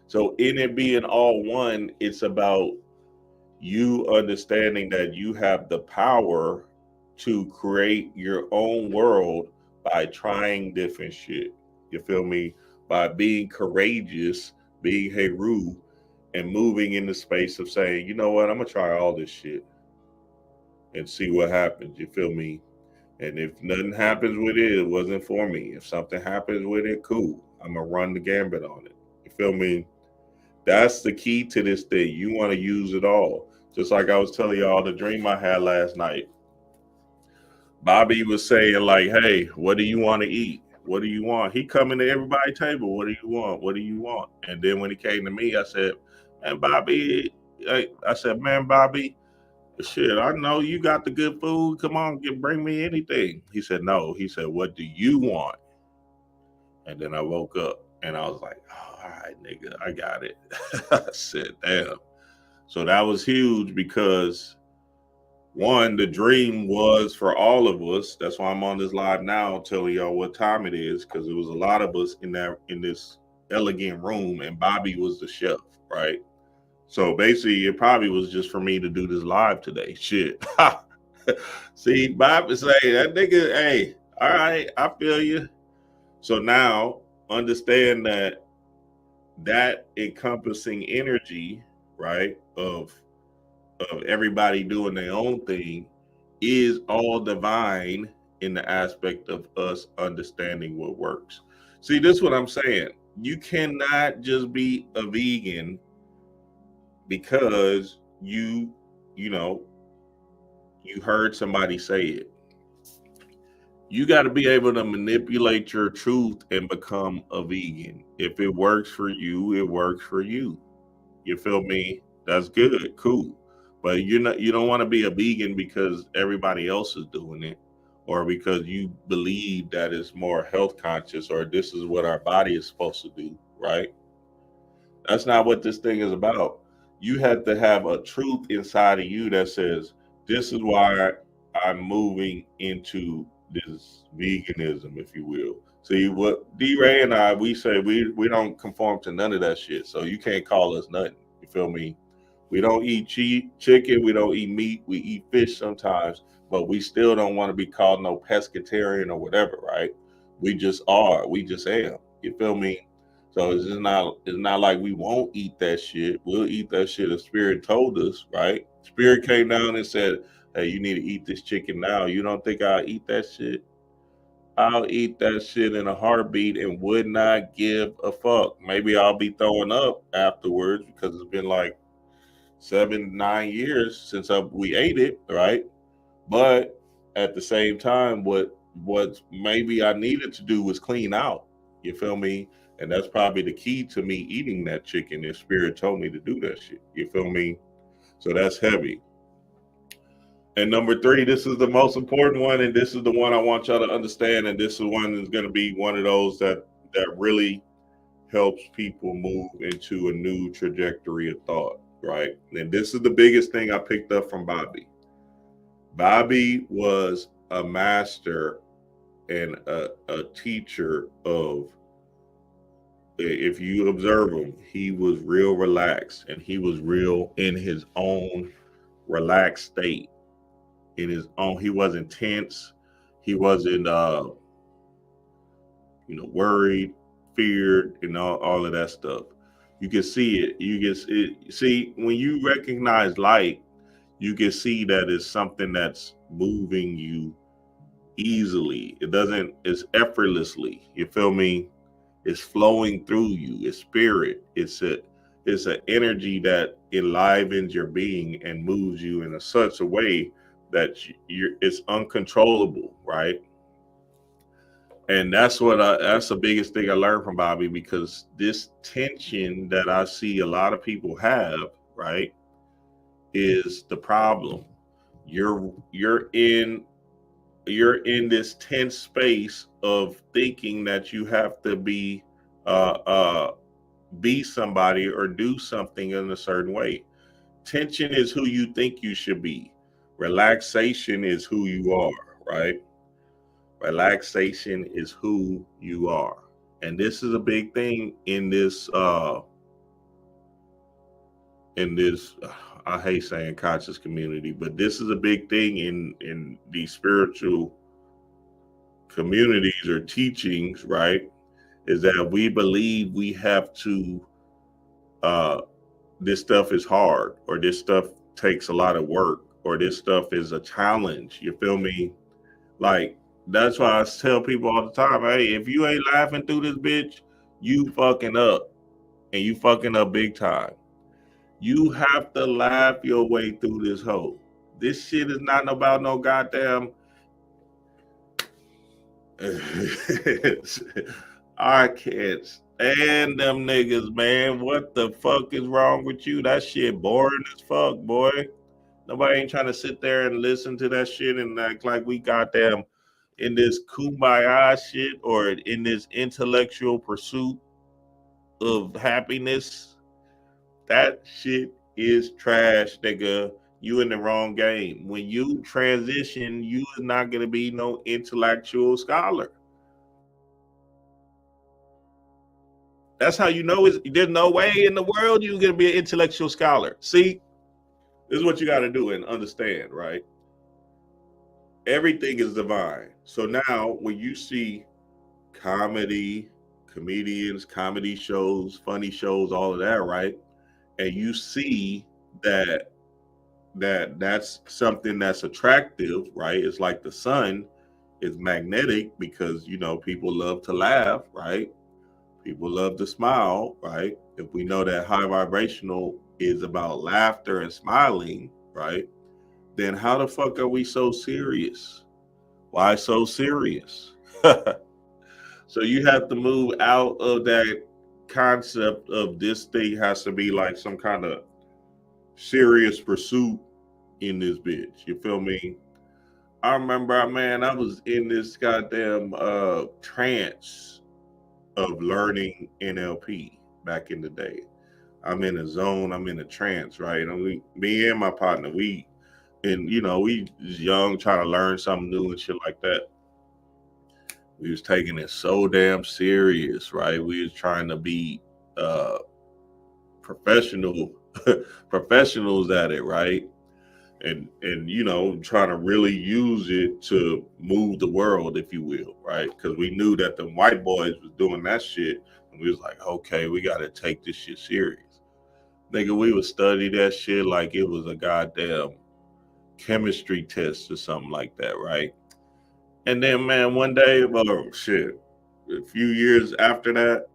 So in it being all one, it's about you understanding that you have the power to create your own world by trying different shit. You feel me? By being courageous, being Heru, and moving in the space of saying, you know what, I'm gonna try all this shit and see what happens. You feel me? And if nothing happens with it, it wasn't for me. If something happens with it, cool. I'm gonna run the gambit on it. You feel me? That's the key to this thing. You want to use it all. Just like I was telling y'all the dream I had last night. Bobby was saying, like, hey, what do you want to eat? What do you want? He coming to everybody's table. What do you want? What do you want? And then when he came to me, I said, man, Bobby, I said, man, Bobby, shit, I know you got the good food. Come on, bring me anything. He said, no. He said, what do you want? And then I woke up and I was like, oh, all right, nigga, I got it. I said, damn. So that was huge because one, the dream was for all of us. That's why I'm on this live now telling y'all what time it is, because it was a lot of us in this elegant room, and Bobby was the chef, right? So basically, it probably was just for me to do this live today. Shit. See, Bobby say that nigga, hey, all right, I feel you. So now understand that encompassing energy, right, of everybody doing their own thing is all divine in the aspect of us understanding what works. See, this is what I'm saying. You cannot just be a vegan because you know, you heard somebody say it. You got to be able to manipulate your truth and become a vegan. If it works for you, it works for you. You feel me? That's good, cool. But you don't want to be a vegan because everybody else is doing it, or because you believe that it's more health conscious, or this is what our body is supposed to do, right? That's not what this thing is about. You have to have a truth inside of you that says, this is why I'm moving into this veganism, if you will. See, what D-Ray and I, we say we don't conform to none of that shit. So you can't call us nothing. You feel me? We don't eat chicken. We don't eat meat. We eat fish sometimes, but we still don't want to be called no pescatarian or whatever, right? We just are. We just am. You feel me? So it's not like we won't eat that shit. We'll eat that shit if Spirit told us, right? Spirit came down and said, hey, you need to eat this chicken now. You don't think I'll eat that shit? I'll eat that shit in a heartbeat and would not give a fuck. Maybe I'll be throwing up afterwards because it's been like 7, 9 years since we ate it, right? But at the same time, what maybe I needed to do was clean out. You feel me? And that's probably the key to me eating that chicken. If spirit told me to do that shit. You feel me? So that's heavy. And number 3, this is the most important one, and this is the one I want y'all to understand. And this is one that's going to be one of those that really helps people move into a new trajectory of thought, right? And this is the biggest thing I picked up from Bobby. Bobby was a master and a teacher of, if you observe him, he was real relaxed and he was real in his own relaxed state. In his own, he wasn't tense. He wasn't, worried, feared, and all of that stuff. You can see it. You can see when you recognize light, you can see that it's something that's moving you easily. It's effortlessly. You feel me? It's flowing through you. It's spirit. It's an energy that enlivens your being and moves you in such a way that it's uncontrollable, right? And that's the biggest thing I learned from Bobby, because this tension that I see a lot of people have, right, is the problem. You're in this tense space of thinking that you have to be somebody or do something in a certain way. Tension is who you think you should be. Relaxation is who you are, right? Relaxation is who you are. And this is a big thing in this I hate saying conscious community, but this is a big thing in these spiritual communities or teachings, right? Is that we believe we have to this stuff is hard, or this stuff takes a lot of work, or this stuff is a challenge. You feel me? Like, that's why I tell people all the time, hey, if you ain't laughing through this bitch, you fucking up, and you fucking up big time. You have to laugh your way through this hole. This shit is not about no goddamn I can't stand them niggas, man. What the fuck is wrong with you? That shit boring as fuck, boy. Nobody ain't trying to sit there and listen to that shit and act like we got them in this kumbaya shit or in this intellectual pursuit of happiness. That shit is trash, nigga. You in the wrong game. When you transition, you is not gonna be no intellectual scholar. That's how you know there's no way in the world you're gonna be an intellectual scholar. See, this is what you gotta do and understand, right? Everything is divine. So now when you see comedians, comedy shows, funny shows, all of that, right? And you see that's something that's attractive, right? It's like the sun is magnetic because, people love to laugh, right? People love to smile, right? If we know that high vibrational is about laughter and smiling, right? Then how the fuck are we so serious? Why so serious? So you have to move out of that concept of this thing has to be like some kind of serious pursuit in this bitch. You feel me? I remember, man, I was in this goddamn trance of learning NLP back in the day. I'm in a zone, I'm in a trance, right? And me and my partner, we was young, trying to learn something new and shit like that. We was taking it so damn serious, right? We was trying to be professionals at it, right? And trying to really use it to move the world, if you will, right? Because we knew that the white boys was doing that shit, and we was like, okay, we got to take this shit serious. Nigga, we would study that shit like it was a goddamn chemistry test or something like that, right? And then, man, one day, well, shit, a few years after that,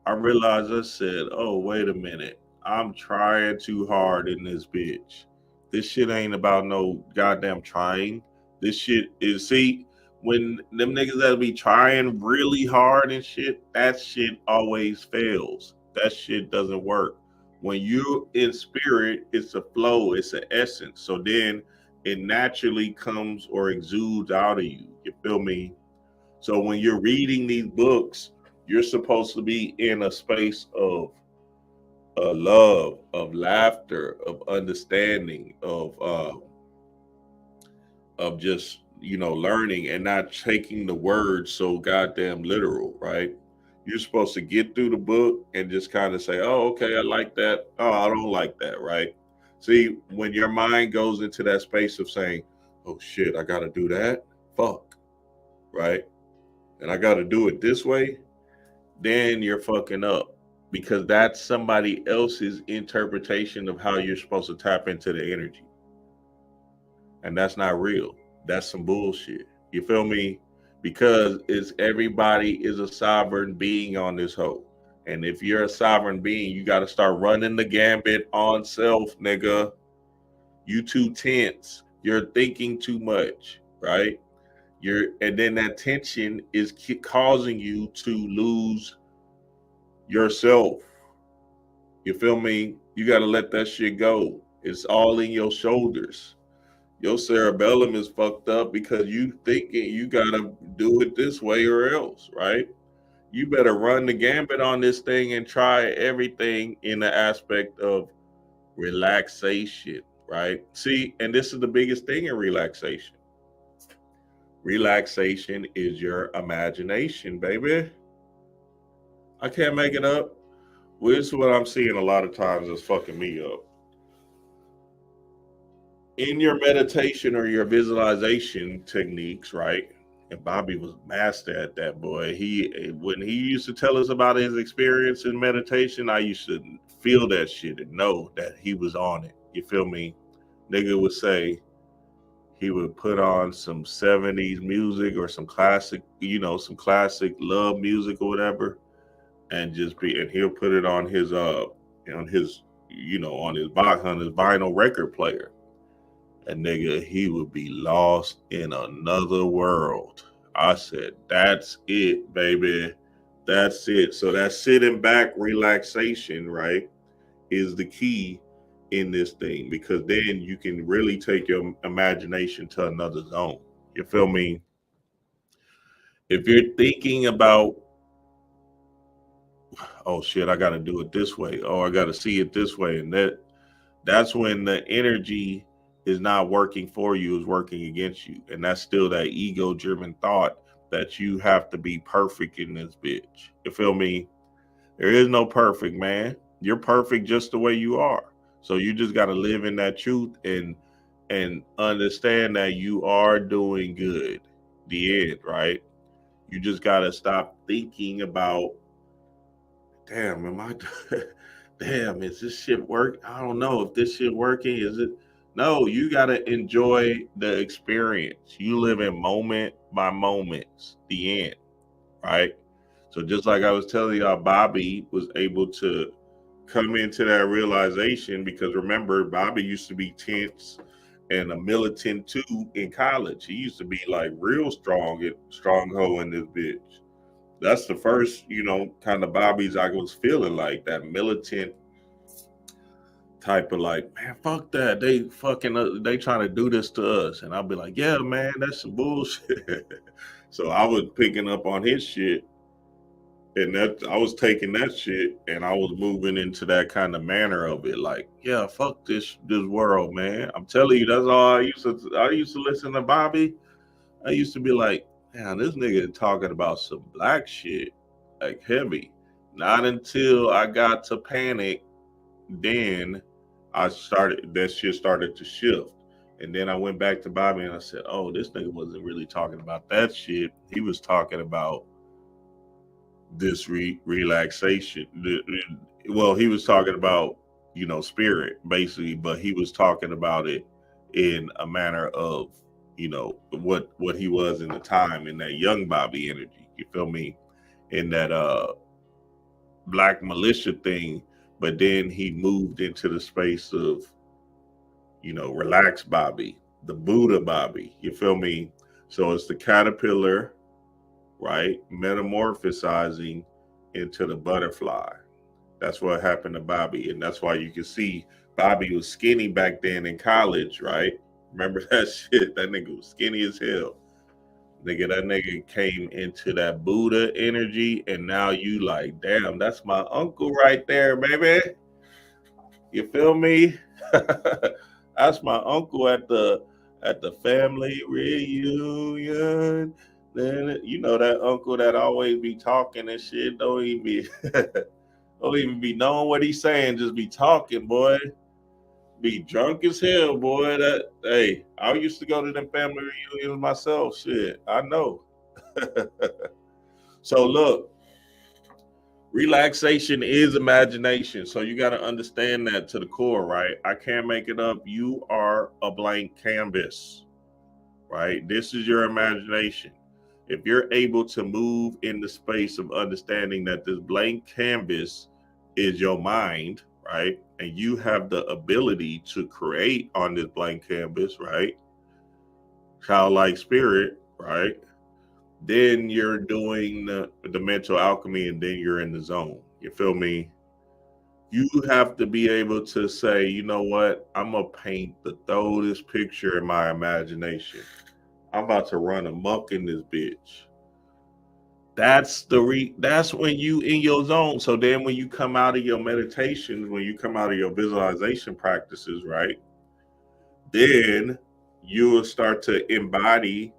I realized I said, oh, wait a minute. I'm trying too hard in this bitch. This shit ain't about no goddamn trying. This shit is, see, when them niggas that be trying really hard and shit, that shit always fails. That shit doesn't work. When you're in spirit, it's a flow, it's an essence. So then it naturally comes or exudes out of you. You feel me? So when you're reading these books, you're supposed to be in a space of love, of laughter, of understanding, of just learning and not taking the words so goddamn literal, right? You're supposed to get through the book and just kind of say, "Oh, okay, I like that. Oh, I don't like that," right? See, when your mind goes into that space of saying, "Oh shit, I got to do that," fuck, right? And I got to do it this way, then you're fucking up because that's somebody else's interpretation of how you're supposed to tap into the energy. And that's not real. That's some bullshit. You feel me? Because it's everybody is a sovereign being on this hoe. And if you're a sovereign being, you got to start running the gambit on self, nigga. You too tense. You're thinking too much, right? And then that tension is causing you to lose yourself. You feel me? You got to let that shit go. It's all in your shoulders. Your cerebellum is fucked up because you thinking you got to do it this way or else, right? You better run the gambit on this thing and try everything in the aspect of relaxation, right? See, and this is the biggest thing in relaxation. Relaxation is your imagination, baby. I can't make it up. Well, this is what I'm seeing a lot of times is fucking me up. In your meditation or your visualization techniques, right? And Bobby was master at that, boy. When he used to tell us about his experience in meditation, I used to feel that shit and know that he was on it. You feel me? Nigga would say he would put on some 70s music or some classic, some classic love music or whatever, and he'll put it on his on his vinyl record player. And nigga, he would be lost in another world. I said, that's it, baby. That's it. So that sitting back relaxation, right, is the key in this thing, because then you can really take your imagination to another zone. You feel me? If you're thinking about, oh shit, I got to do it this way. Oh, I got to see it this way. And that's when the energy is not working for you, is working against you. And that's still that ego driven thought that you have to be perfect in this bitch. You feel me? There is no perfect, man. You're perfect just the way you are. So you just got to live in that truth and understand that you are doing good. The end, right? You just got to stop thinking about, damn, damn, is this shit work? I don't know if this shit working. Is it? No, you got to enjoy the experience. You live in moment by moments, the end, right? So just like I was telling y'all, Bobby was able to come into that realization because remember, Bobby used to be tense and a militant too in college. He used to be like real strong-ho in this bitch. That's the first, kind of Bobby's I was feeling like that militant type of like, man, fuck that. They trying to do this to us. And I'll be like, yeah, man, that's some bullshit. So I was picking up on his shit, and that I was taking that shit and I was moving into that kind of manner of it. Like, yeah, fuck this world, man. I'm telling you, that's all I used to listen to Bobby. I used to be like, man, this nigga talking about some black shit, like heavy. Not until I got to Panic, then that shit started to shift. And then I went back to Bobby and I said, oh, this nigga wasn't really talking about that shit. He was talking about this relaxation. Well, he was talking about, spirit, basically, but he was talking about it in a manner of you know, what he was in the time, in that young Bobby energy. You feel me? In that black militia thing, but then he moved into the space of, you know, relaxed Bobby, the Buddha Bobby. You feel me? So it's the caterpillar, right? Metamorphosizing into the butterfly. That's what happened to Bobby. And that's why you can see Bobby was skinny back then in college, right? Remember that shit? That nigga was skinny as hell. Nigga, that nigga came into that Buddha energy, and now you like, damn, that's my uncle right there, baby. You feel me? That's my uncle at the family reunion. Then you know that uncle that always be talking and shit. Don't even be don't even be knowing what he's saying. Just be talking, boy. Be drunk as hell, boy. That hey, I used to go to them family reunions myself. Shit, I know. So look, relaxation is imagination. So you got to understand that to the core, right? I can't make it up. You are a blank canvas, right? This is your imagination. If you're able to move in the space of understanding that this blank canvas is your mind, right? And you have the ability to create on this blank canvas, right? Childlike spirit, right? Then you're doing the mental alchemy, and then you're in the zone. You feel me? You have to be able to say, you know what? I'm going to paint the throatest picture in my imagination. I'm about to run amok in this bitch. That's when you in your zone. So then when you come out of your meditations, when you come out of your visualization practices, right? Then you will start to embody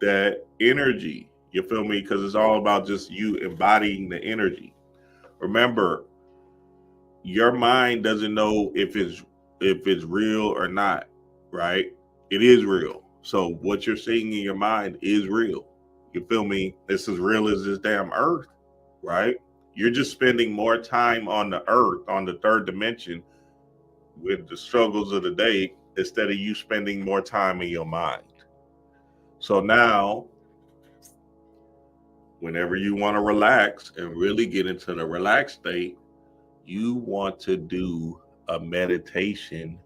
that energy. You feel me? Because it's all about just you embodying the energy. Remember, your mind doesn't know if it's real or not, right? It is real. So what you're seeing in your mind is real. You feel me? It's as real as this damn earth, right? You're just spending more time on the earth, on the third dimension, with the struggles of the day, instead of you spending more time in your mind. So now, whenever you want to relax and really get into the relaxed state, you want to do a meditation,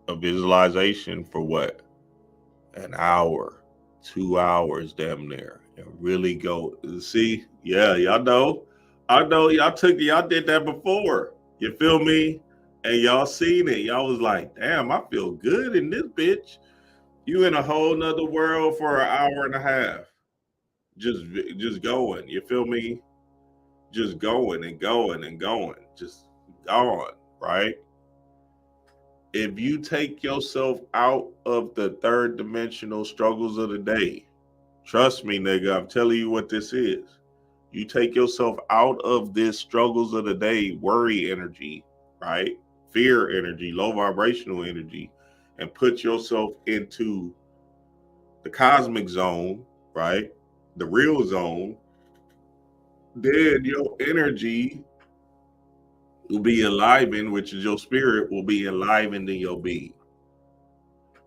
a visualization for what? An hour, 2 hours, damn near, and really go see. Yeah, y'all know. I know y'all did that before. You feel me? And y'all seen it. Y'all was like, damn, I feel good in this bitch. You in a whole nother world for an hour and a half. Just going. You feel me? Just going and going and going. Just going, right? If you take yourself out of the third dimensional struggles of the day, trust me, nigga, I'm telling you what this is. You take yourself out of this struggles of the day, worry energy, right? Fear energy, low vibrational energy, and put yourself into the cosmic zone, right? The real zone, then your energy will be enlivened, which is your spirit will be enlivened in your being.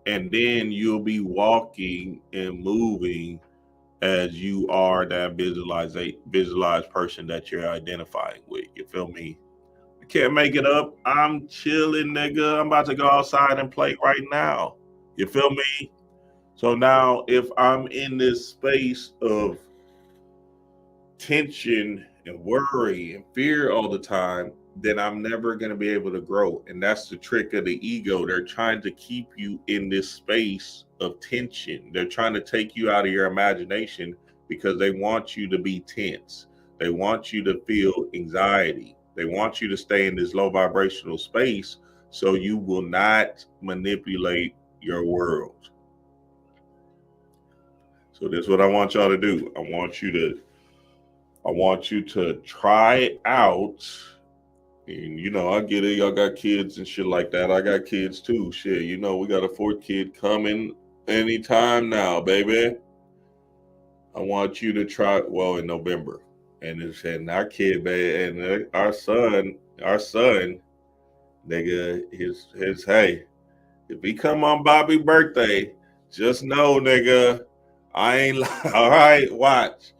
And then you'll be walking and moving as you are that visualized person that you're identifying with. You feel me? I can't make it up. I'm chilling, nigga. I'm about to go outside and play right now. You feel me? So now if I'm in this space of tension and worry and fear all the time, then I'm never going to be able to grow. And that's the trick of the ego. They're trying to keep you in this space of tension. They're trying to take you out of your imagination because they want you to be tense. They want you to feel anxiety. They want you to stay in this low vibrational space so you will not manipulate your world. So this is what I want y'all to do. I want you to try it out. And you know, I get it. Y'all got kids and shit like that. I got kids too. Shit, you know, we got a fourth kid coming anytime now, baby. I want you to try. Well, in November, and it's and our kid, baby, and our son, nigga, his hey, if he come on Bobby's birthday, Just know, nigga, I ain't all right. Watch.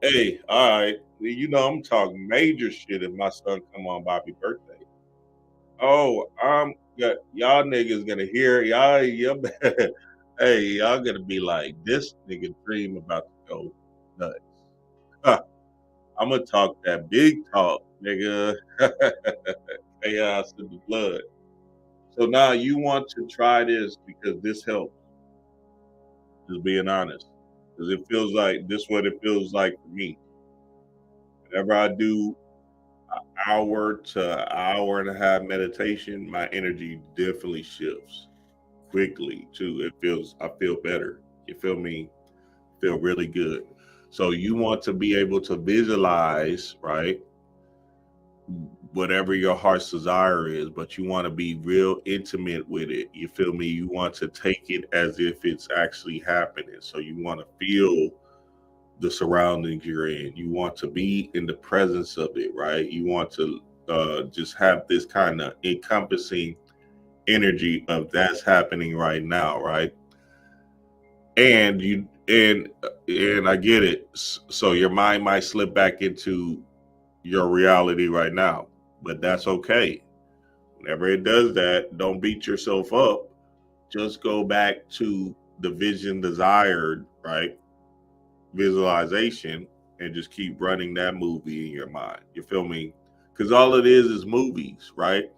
Hey, all right. You know I'm talking major shit if my son come on Bobby's birthday. Oh, y'all niggas gonna hear y'all hey, y'all gonna be like, this nigga dream about to go nuts. Huh, I'm gonna talk that big talk, nigga. Chaos in the blood. So now you want to try this because this helps. Just being honest, because it feels like this. What it feels like for me. Whenever I do hour to hour and a half meditation, my energy definitely shifts quickly too. I feel better. You feel me? Feel really good. So you want to be able to visualize, right? Whatever your heart's desire is, but you want to be real intimate with it. You feel me? You want to take it as if it's actually happening. So you want to feel the surroundings you're in. You want to be in the presence of it, right? You want to just have this kind of encompassing energy of that's happening right now, right? And and I get it. So your mind might slip back into your reality right now, but that's okay. Whenever it does that, don't beat yourself up. Just go back to the vision desired, right? Visualization, and just keep running that movie in your mind. You feel me? Because all it is movies, right?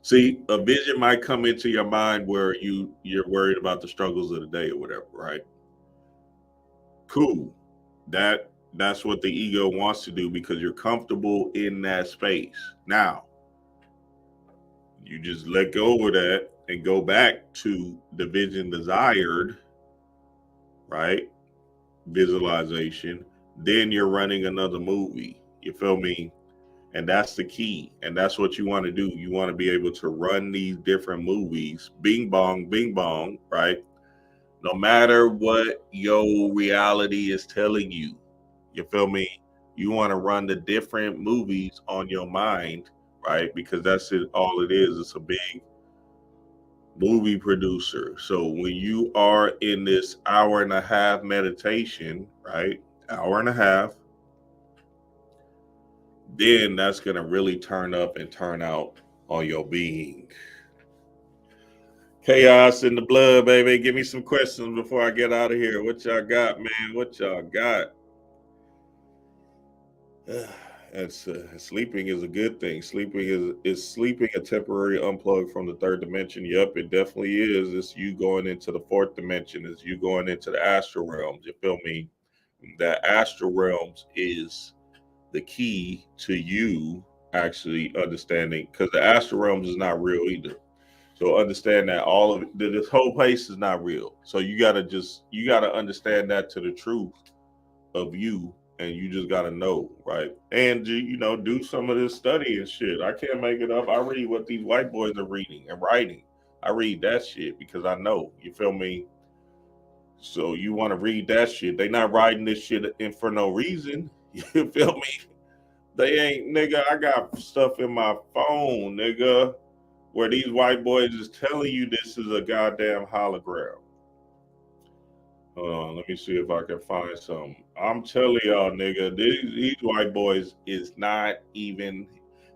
See, a vision might come into your mind where you're worried about the struggles of the day or whatever, right? Cool. That's what the ego wants to do because you're comfortable in that space. Now, you just let go of that and go back to the vision desired, right? Visualization. Then you're running another movie. You feel me? And that's the key. And that's what you want to do. You want to be able to run these different movies, bing bong, right? No matter what your reality is telling you. You feel me? You want to run the different movies on your mind, right? Because that's it. All it is. It's a big movie producer. So when you are in this hour and a half meditation, right? Hour and a half, then that's going to really turn up and turn out on your being. Chaos in the blood, baby. Give me some questions before I get out of here. What y'all got, man? What y'all got? That's sleeping is a good thing. Sleeping is sleeping a temporary unplug from the third dimension. Yep, it definitely is. It's you going into the fourth dimension. It's you going into the astral realms. You feel me? That astral realms is the key to you actually understanding, because the astral realms is not real either. So understand that all of it, this whole place is not real. So you gotta understand that to the truth of you, and you just gotta know, right? And do some of this study and shit. I can't make it up. I read what these white boys are reading and writing. I read that shit because I know. You feel me? So you want to read that shit. They not writing this shit in for no reason. You feel me? They ain't, nigga. I got stuff in my phone, nigga, where these white boys is telling you this is a goddamn hologram. Hold on, let me see if I can find some. I'm telling y'all, nigga, these white boys is not even.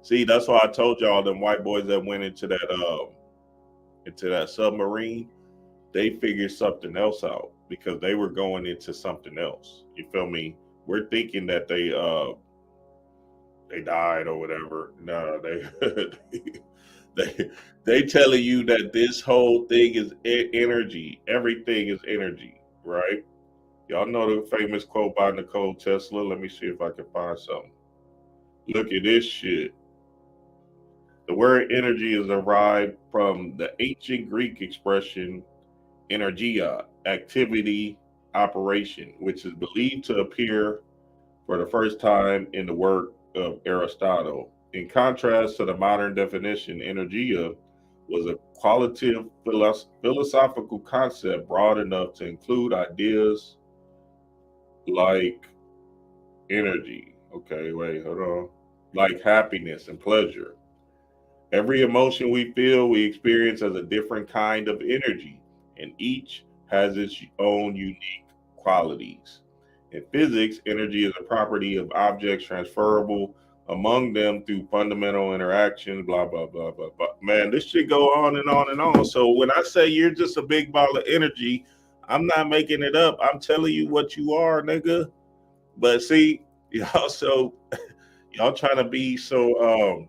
See, that's why I told y'all them white boys that went into that submarine. They figured something else out because they were going into something else. You feel me? We're thinking that they died or whatever. No, they telling you that this whole thing is energy. Everything is energy, right? Y'all know the famous quote by Nicole Tesla. Let me see if I can find something. Look at this shit. The word energy is derived from the ancient Greek expression energia, activity, operation, which is believed to appear for the first time in the work of Aristotle. In contrast to the modern definition, energia was a qualitative philosophical concept broad enough to include ideas like energy. Okay, wait, hold on. Like happiness and pleasure. Every emotion we feel, we experience as a different kind of energy. and each has its own unique qualities. In physics, energy is a property of objects transferable among them through fundamental interactions, blah, blah, blah, blah, blah. Man, this shit go on and on and on. So when I say you're just a big ball of energy, I'm not making it up. I'm telling you what you are, nigga. But see, y'all trying to be so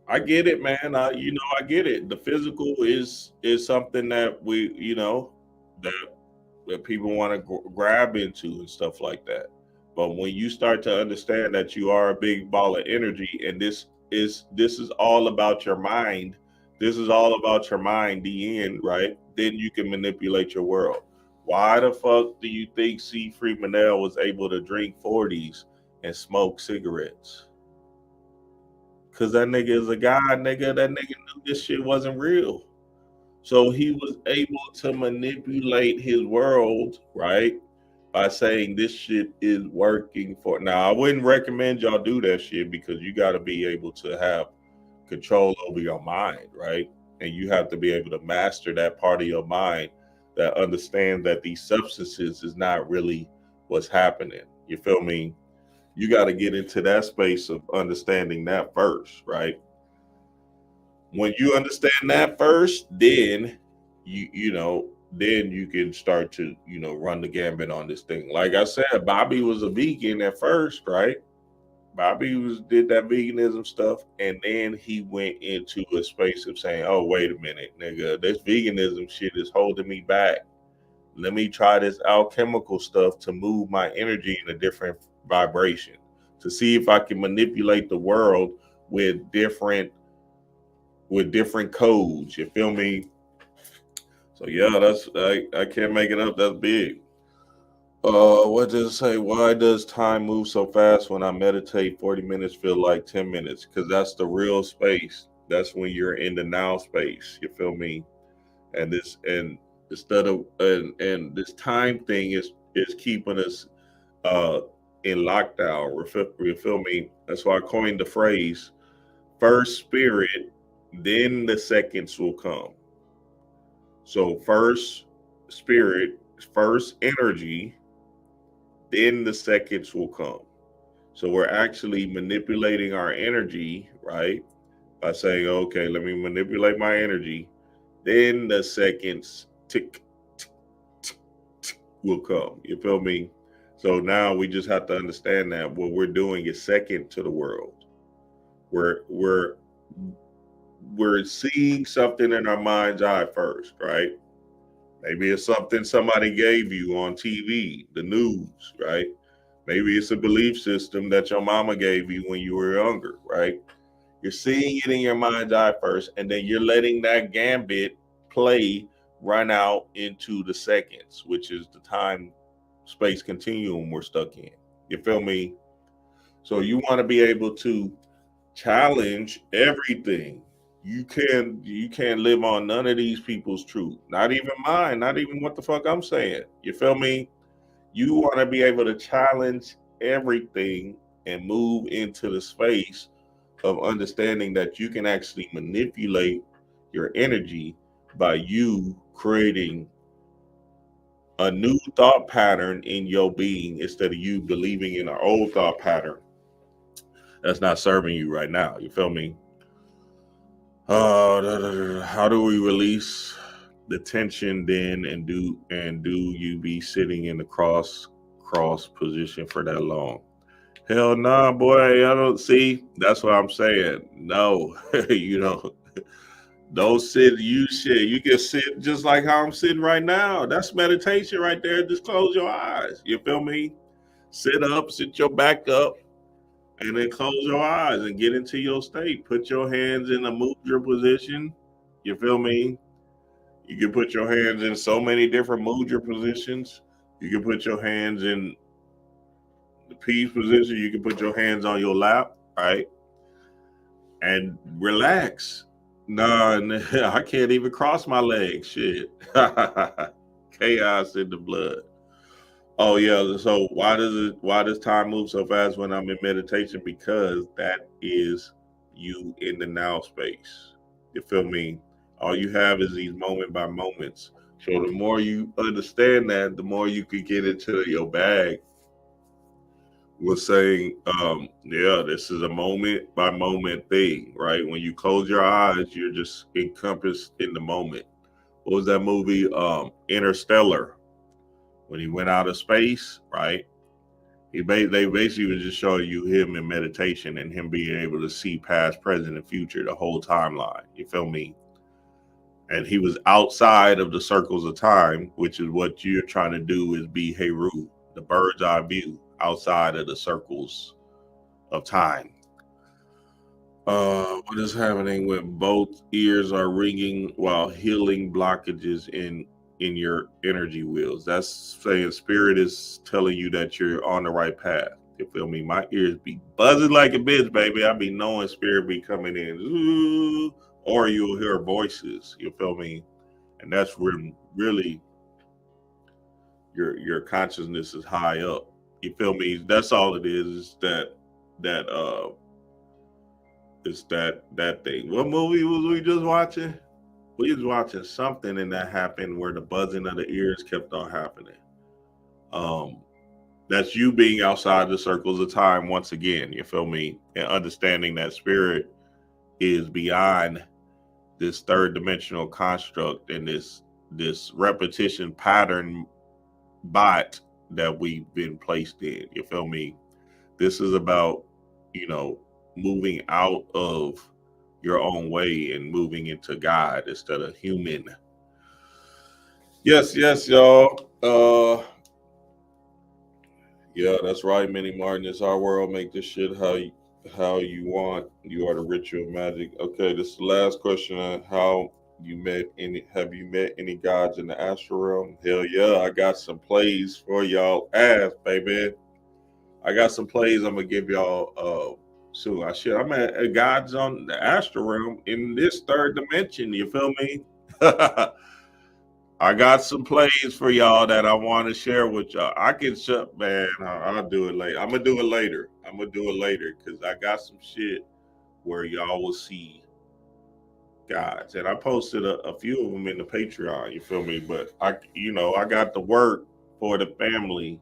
I get it, man. I get it. The physical is something that that people want to grab into and stuff like that. But when you start to understand that you are a big ball of energy, and this is all about your mind, the end, right? Then you can manipulate your world. Why the fuck do you think C. Freemanel was able to drink 40s and smoke cigarettes? Because that nigga is a god, nigga. That nigga knew this shit wasn't real. So he was able to manipulate his world, right? By saying this shit is working for. Now, I wouldn't recommend y'all do that shit because you got to be able to have control over your mind, right? And you have to be able to master that part of your mind that understands that these substances is not really what's happening. You feel me? You got to get into that space of understanding that first, right? When you understand that first, then then you can start to run the gambit on this thing. Like I said, Bobby was a vegan at first, right? Bobby did that veganism stuff, and then he went into a space of saying, "Oh, wait a minute, nigga, this veganism shit is holding me back. Let me try this alchemical stuff to move my energy in a different vibration, to see if I can manipulate the world with different codes." You feel me? So yeah, that's I can't make it up. That's big. What does it say? Why does time move so fast when I meditate? 40 minutes feel like 10 minutes, because that's the real space. That's when you're in the now space. You feel me? And instead of and this time thing is keeping us in lockdown. You feel me? That's why I coined the phrase first spirit, then the seconds will come. So first spirit, first energy, then the seconds will come. So we're actually manipulating our energy, right? By saying, okay, let me manipulate my energy. Then the seconds tick, tick, tick, tick will come. You feel me? So now we just have to understand that what we're doing is second to the world. We're seeing something in our mind's eye first, right? Maybe it's something somebody gave you on TV, the news, right? Maybe it's a belief system that your mama gave you when you were younger, right? You're seeing it in your mind's eye first, and then you're letting that gambit play run out into the seconds, which is the time space continuum we're stuck in. You feel me? So you want to be able to challenge everything. You can't live on none of these people's truth, not even mine, not even what the fuck I'm saying. You feel me? You want to be able to challenge everything and move into the space of understanding that you can actually manipulate your energy by you creating a new thought pattern in your being instead of you believing in an old thought pattern that's not serving you right now. You feel me? How do we release the tension then, and do you be sitting in the cross position for that long? Hell nah, boy. I don't see. That's what I'm saying. No, don't sit. You can sit just like how I'm sitting right now. That's meditation right there. Just close your eyes. You feel me? Sit up, sit your back up, and then close your eyes and get into your state. Put your hands in a mudra position. You feel me? You can put your hands in so many different mudra positions. You can put your hands in the peace position. You can put your hands on your lap, right? And relax. Nah, I can't even cross my legs. Shit. Chaos in the blood. Oh yeah. So why does time move so fast when I'm in meditation? Because that is you in the now space. You feel me? All you have is these moment by moments. So the more you understand that, the more you could get into your bag with saying, yeah, this is a moment by moment thing, right? When you close your eyes, you're just encompassed in the moment. What was that movie? Interstellar. When he went out of space, right? They basically was just showing you him in meditation and him being able to see past, present, and future, the whole timeline. You feel me? And he was outside of the circles of time, which is what you're trying to do, is be Heru, the bird's eye view, outside of the circles of time. What is happening when both ears are ringing while healing blockages in your energy wheels? That's saying spirit is telling you that you're on the right path. You feel me? My ears be buzzing like a bitch, baby. I be knowing spirit be coming in. Ooh, or you'll hear voices. You feel me? And that's when really your consciousness is high up. You feel me? That's all it is that it's that thing. What movie was we just watching? We was watching something and that happened where the buzzing of the ears kept on happening. That's you being outside the circles of time once again, you feel me? And understanding that spirit is beyond this third dimensional construct and this repetition pattern bot that we've been placed in. You feel me? This is about, moving out of your own way and moving into God instead of human. Yes, y'all. Yeah, that's right, Minnie Martin. It's our world. Make this shit how you want. You are the ritual magic. Okay, this is the last question on have you met any gods in the astral realm? Hell yeah, I got some plays for y'all ass, baby. I got some plays I'm gonna give y'all soon. I'm at gods on the astral realm in this third dimension, you feel me? I got some plays for y'all that I want to share with y'all. I can shut, man. I'll do it later. I'm gonna do it later. Because I got some shit where y'all will see gods, and I posted a few of them in the Patreon. You feel me? But I got the work for the family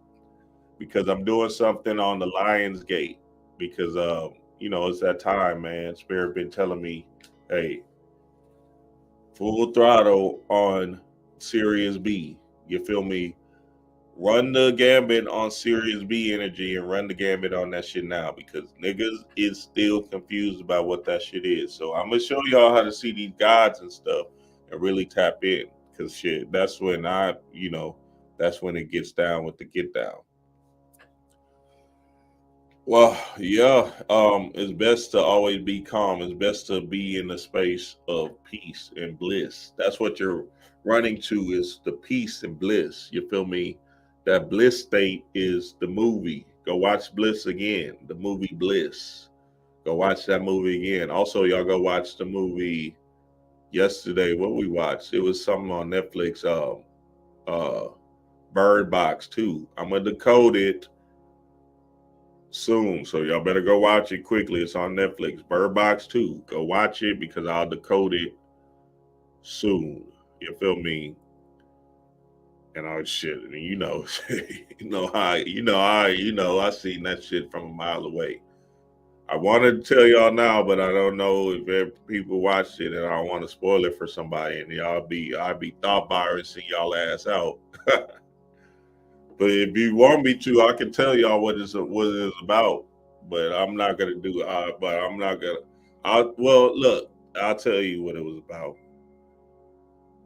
because I'm doing something on the Lions Gate because it's that time, man. Spirit been telling me, hey, full throttle on Sirius B. You feel me? Run the gambit on Sirius B energy and run the gambit on that shit now because niggas is still confused about what that shit is. So I'm gonna show y'all how to see these gods and stuff and really tap in because shit, that's when that's when it gets down with the get down. Well, yeah, it's best to always be calm. It's best to be in a space of peace and bliss. That's what you're running to is the peace and bliss. You feel me? That bliss state is the movie. Go watch Bliss again, the movie Bliss. Go watch that movie again. Also, y'all go watch the movie yesterday. What we watched? It was something on Netflix. Bird Box 2. I'm gonna decode it soon. So y'all better go watch it quickly. It's on Netflix. Bird Box 2. Go watch it because I'll decode it soon. You feel me? And all shit. And I seen that shit from a mile away. I wanted to tell y'all now, but I don't know if people watched it and I don't want to spoil it for somebody and I'll be thought virusing y'all ass out. But if you want me to, I can tell y'all what it's about. But I'm not gonna do. But I'm not gonna. Look, I'll tell you what it was about.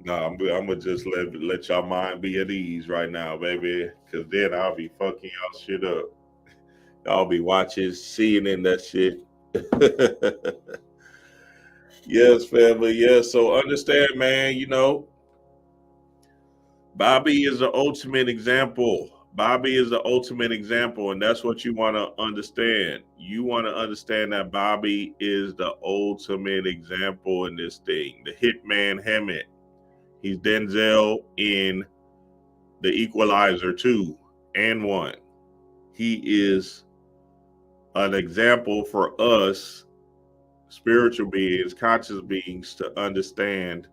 No, I'm gonna just let y'all mind be at ease right now, baby. Cause then I'll be fucking y'all shit up. Y'all be watching, seeing in that shit. Yes, family. Yes. So understand, man. Bobby is the ultimate example. Bobby is the ultimate example, and that's what you want to understand. You want to understand that Bobby is the ultimate example in this thing. The Hitman Hemmitt. He's Denzel in The Equalizer 2 and 1. He is an example for us spiritual beings, conscious beings to understand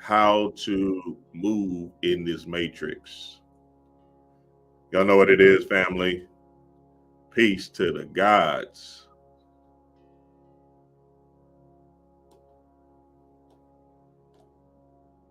how to move in this matrix. Y'all know what it is, family. Peace to the gods.